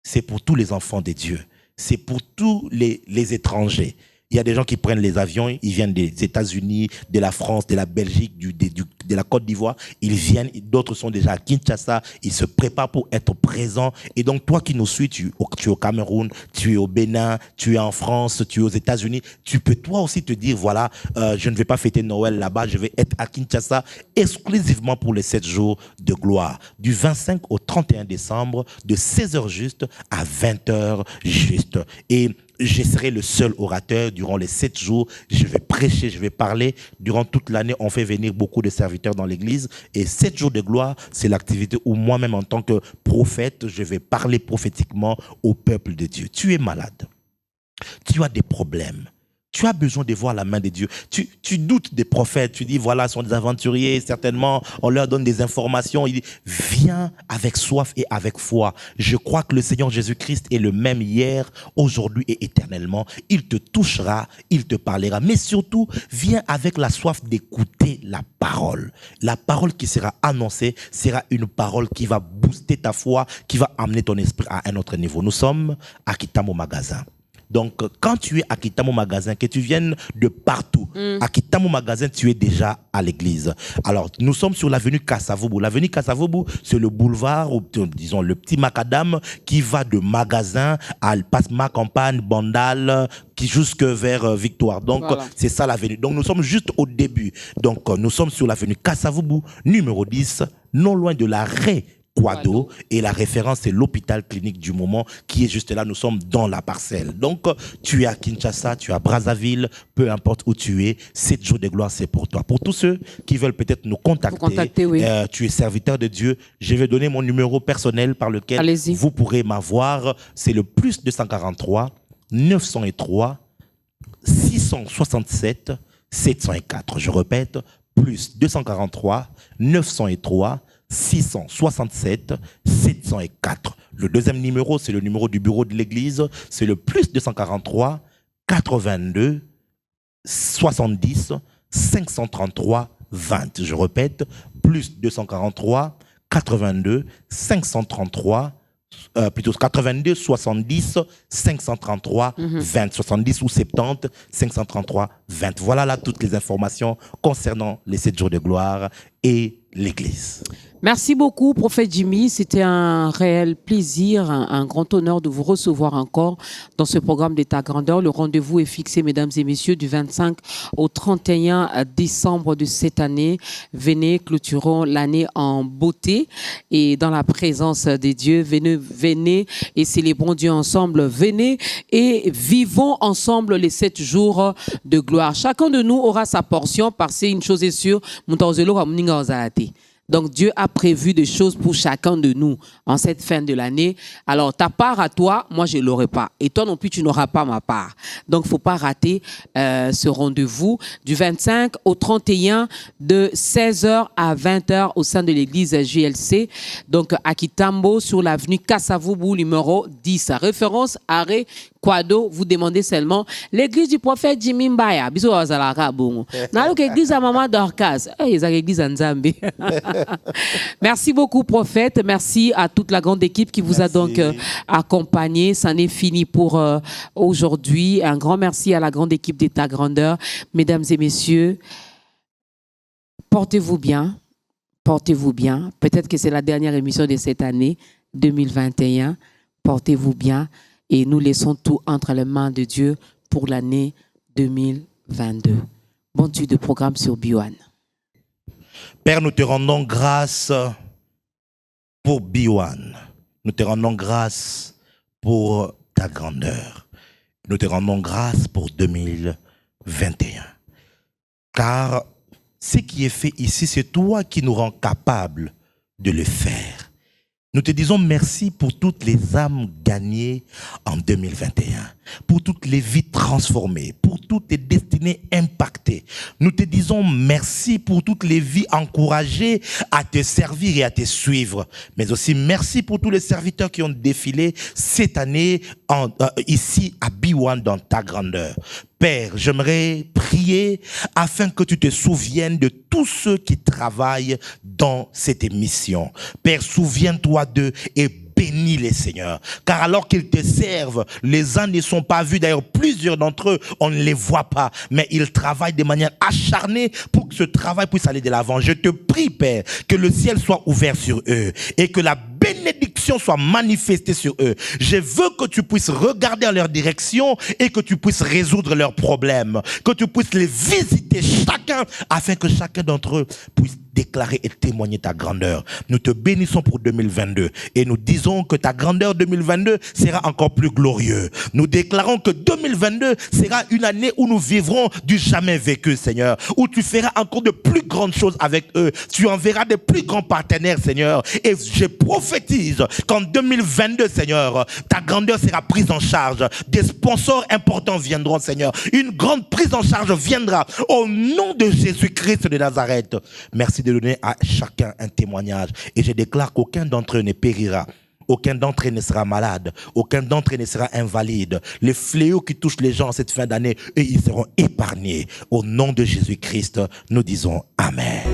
c'est pour tous les enfants de Dieu, c'est pour tous les étrangers. Il y a des gens qui prennent les avions, ils viennent des États-Unis, de la France, de la Belgique, de la Côte d'Ivoire. Ils viennent, d'autres sont déjà à Kinshasa, ils se préparent pour être présents. Et donc, toi qui nous suis, tu es au Cameroun, tu es au Bénin, tu es en France, tu es aux États-Unis. Tu peux toi aussi te dire, voilà, je ne vais pas fêter Noël là-bas, je vais être à Kinshasa exclusivement pour les 7 jours de gloire. Du 25 au 31 décembre, de 16h juste à 20h juste. Et je serai le seul orateur durant les 7 jours. Je vais prêcher, je vais parler. Durant toute l'année, on fait venir beaucoup de serviteurs dans l'église. Et 7 jours de gloire, c'est l'activité où moi-même, en tant que prophète, je vais parler prophétiquement au peuple de Dieu. Tu es malade. Tu as des problèmes. Tu as besoin de voir la main de Dieu. Tu doutes des prophètes. Tu dis, voilà, ce sont des aventuriers. Certainement, on leur donne des informations. Il dit, viens avec soif et avec foi. Je crois que le Seigneur Jésus-Christ est le même hier, aujourd'hui et éternellement. Il te touchera, il te parlera. Mais surtout, viens avec la soif d'écouter la parole. La parole qui sera annoncée sera une parole qui va booster ta foi, qui va amener ton esprit à un autre niveau. Nous sommes à Kitamo Magasin. Donc, quand tu es à Kitamo Magasin, que tu viennes de partout, à Kitamo Magasin, tu es déjà à l'église. Alors, nous sommes sur l'avenue Kasavubu. L'avenue Kasavubu, c'est le boulevard, ou disons le petit macadam qui va de Magasin à Pasma Campagne, Bandal, qui jusque vers Victoire. Donc, voilà. C'est ça l'avenue. Donc, nous sommes juste au début. Donc, nous sommes sur l'avenue Kasavubu, numéro 10, non loin de l'arrêt Quado, et la référence c'est l'hôpital clinique du moment qui est juste là, nous sommes dans la parcelle. Donc tu es à Kinshasa, tu es à Brazzaville, peu importe où tu es, 7 jours de gloire c'est pour toi. Pour tous ceux qui veulent peut-être nous contacter, oui. Tu es serviteur de Dieu, je vais donner mon numéro personnel par lequel vous pourrez m'avoir, c'est le plus 243 903 667 704. Je répète, plus 243 903 667 704. Le deuxième numéro, c'est le numéro du bureau de l'église. C'est le plus 243 82 70 533 20. Je répète, plus 243 82 533 plutôt 82 70 533 20, 70 ou 70 533 20. Voilà là toutes les informations concernant les 7 jours de gloire et l'Église. Merci beaucoup, prophète Jimmy. C'était un réel plaisir, un grand honneur de vous recevoir encore dans ce programme d'État Grandeur. Le rendez-vous est fixé, mesdames et messieurs, du 25 au 31 décembre de cette année. Venez, clôturons l'année en beauté et dans la présence des dieux. Venez et célébrons Dieu ensemble. Venez et vivons ensemble les 7 jours de gloire. Chacun de nous aura sa portion parce qu'une chose est sûre, donc Dieu a prévu des choses pour chacun de nous en cette fin de l'année. Alors ta part à toi, moi je ne l'aurai pas. Et toi non plus, tu n'auras pas ma part. Donc il ne faut pas rater ce rendez-vous du 25 au 31 de 16h à 20h au sein de l'église JLC. Donc à Kitambo sur l'avenue Kassavubu numéro 10. Référence arrêt Kwado, vous demandez seulement l'église du prophète Jimmy Mbaya. Bisous à Zalaka Bongo. Dans l'église à Maman Dorcas. L'église en Zambie. Merci beaucoup, prophète. Merci à toute la grande équipe qui vous a donc accompagné. Ça n'est fini pour aujourd'hui. Un grand merci à la grande équipe d'État Grandeur. Mesdames et messieurs, portez-vous bien. Portez-vous bien. Peut-être que c'est la dernière émission de cette année 2021. Portez-vous bien. Et nous laissons tout entre les mains de Dieu pour l'année 2022. Bon Dieu de programme sur B1. Père, nous te rendons grâce pour B1. Nous te rendons grâce pour ta grandeur. Nous te rendons grâce pour 2021. Car ce qui est fait ici, c'est toi qui nous rends capables de le faire. Nous te disons merci pour toutes les âmes gagnées en 2021, pour toutes les vies transformées, pour toutes les destinées impactées. Nous te disons merci pour toutes les vies encouragées à te servir et à te suivre. Mais aussi merci pour tous les serviteurs qui ont défilé cette année ici à B1 dans ta grandeur. Père, j'aimerais prier afin que tu te souviennes de tous ceux qui travaillent dans cette émission. Père, souviens-toi d'eux et bénis les Seigneurs. Car alors qu'ils te servent, les uns ne sont pas vus. D'ailleurs, plusieurs d'entre eux, on ne les voit pas. Mais ils travaillent de manière acharnée pour que ce travail puisse aller de l'avant. Je te prie, Père, que le ciel soit ouvert sur eux et que la bénédiction soit manifestée sur eux. Je veux que tu puisses regarder en leur direction et que tu puisses résoudre leurs problèmes. Que tu puisses les visiter chacun afin que chacun d'entre eux puisse déclarer et témoigner ta grandeur. Nous te bénissons pour 2022 et nous disons que ta grandeur 2022 sera encore plus glorieux. Nous déclarons que 2022 sera une année où nous vivrons du jamais vécu, Seigneur, où tu feras encore de plus grandes choses avec eux. Tu enverras de plus grands partenaires, Seigneur. Et je prophétise qu'en 2022, Seigneur, ta grandeur sera prise en charge. Des sponsors importants viendront, Seigneur. Une grande prise en charge viendra au nom de Jésus-Christ de Nazareth. Merci de donner à chacun un témoignage. Et je déclare qu'aucun d'entre eux ne périra. Aucun d'entre eux ne sera malade. Aucun d'entre eux ne sera invalide. Les fléaux qui touchent les gens en cette fin d'année, eux, ils seront épargnés. Au nom de Jésus-Christ, nous disons Amen.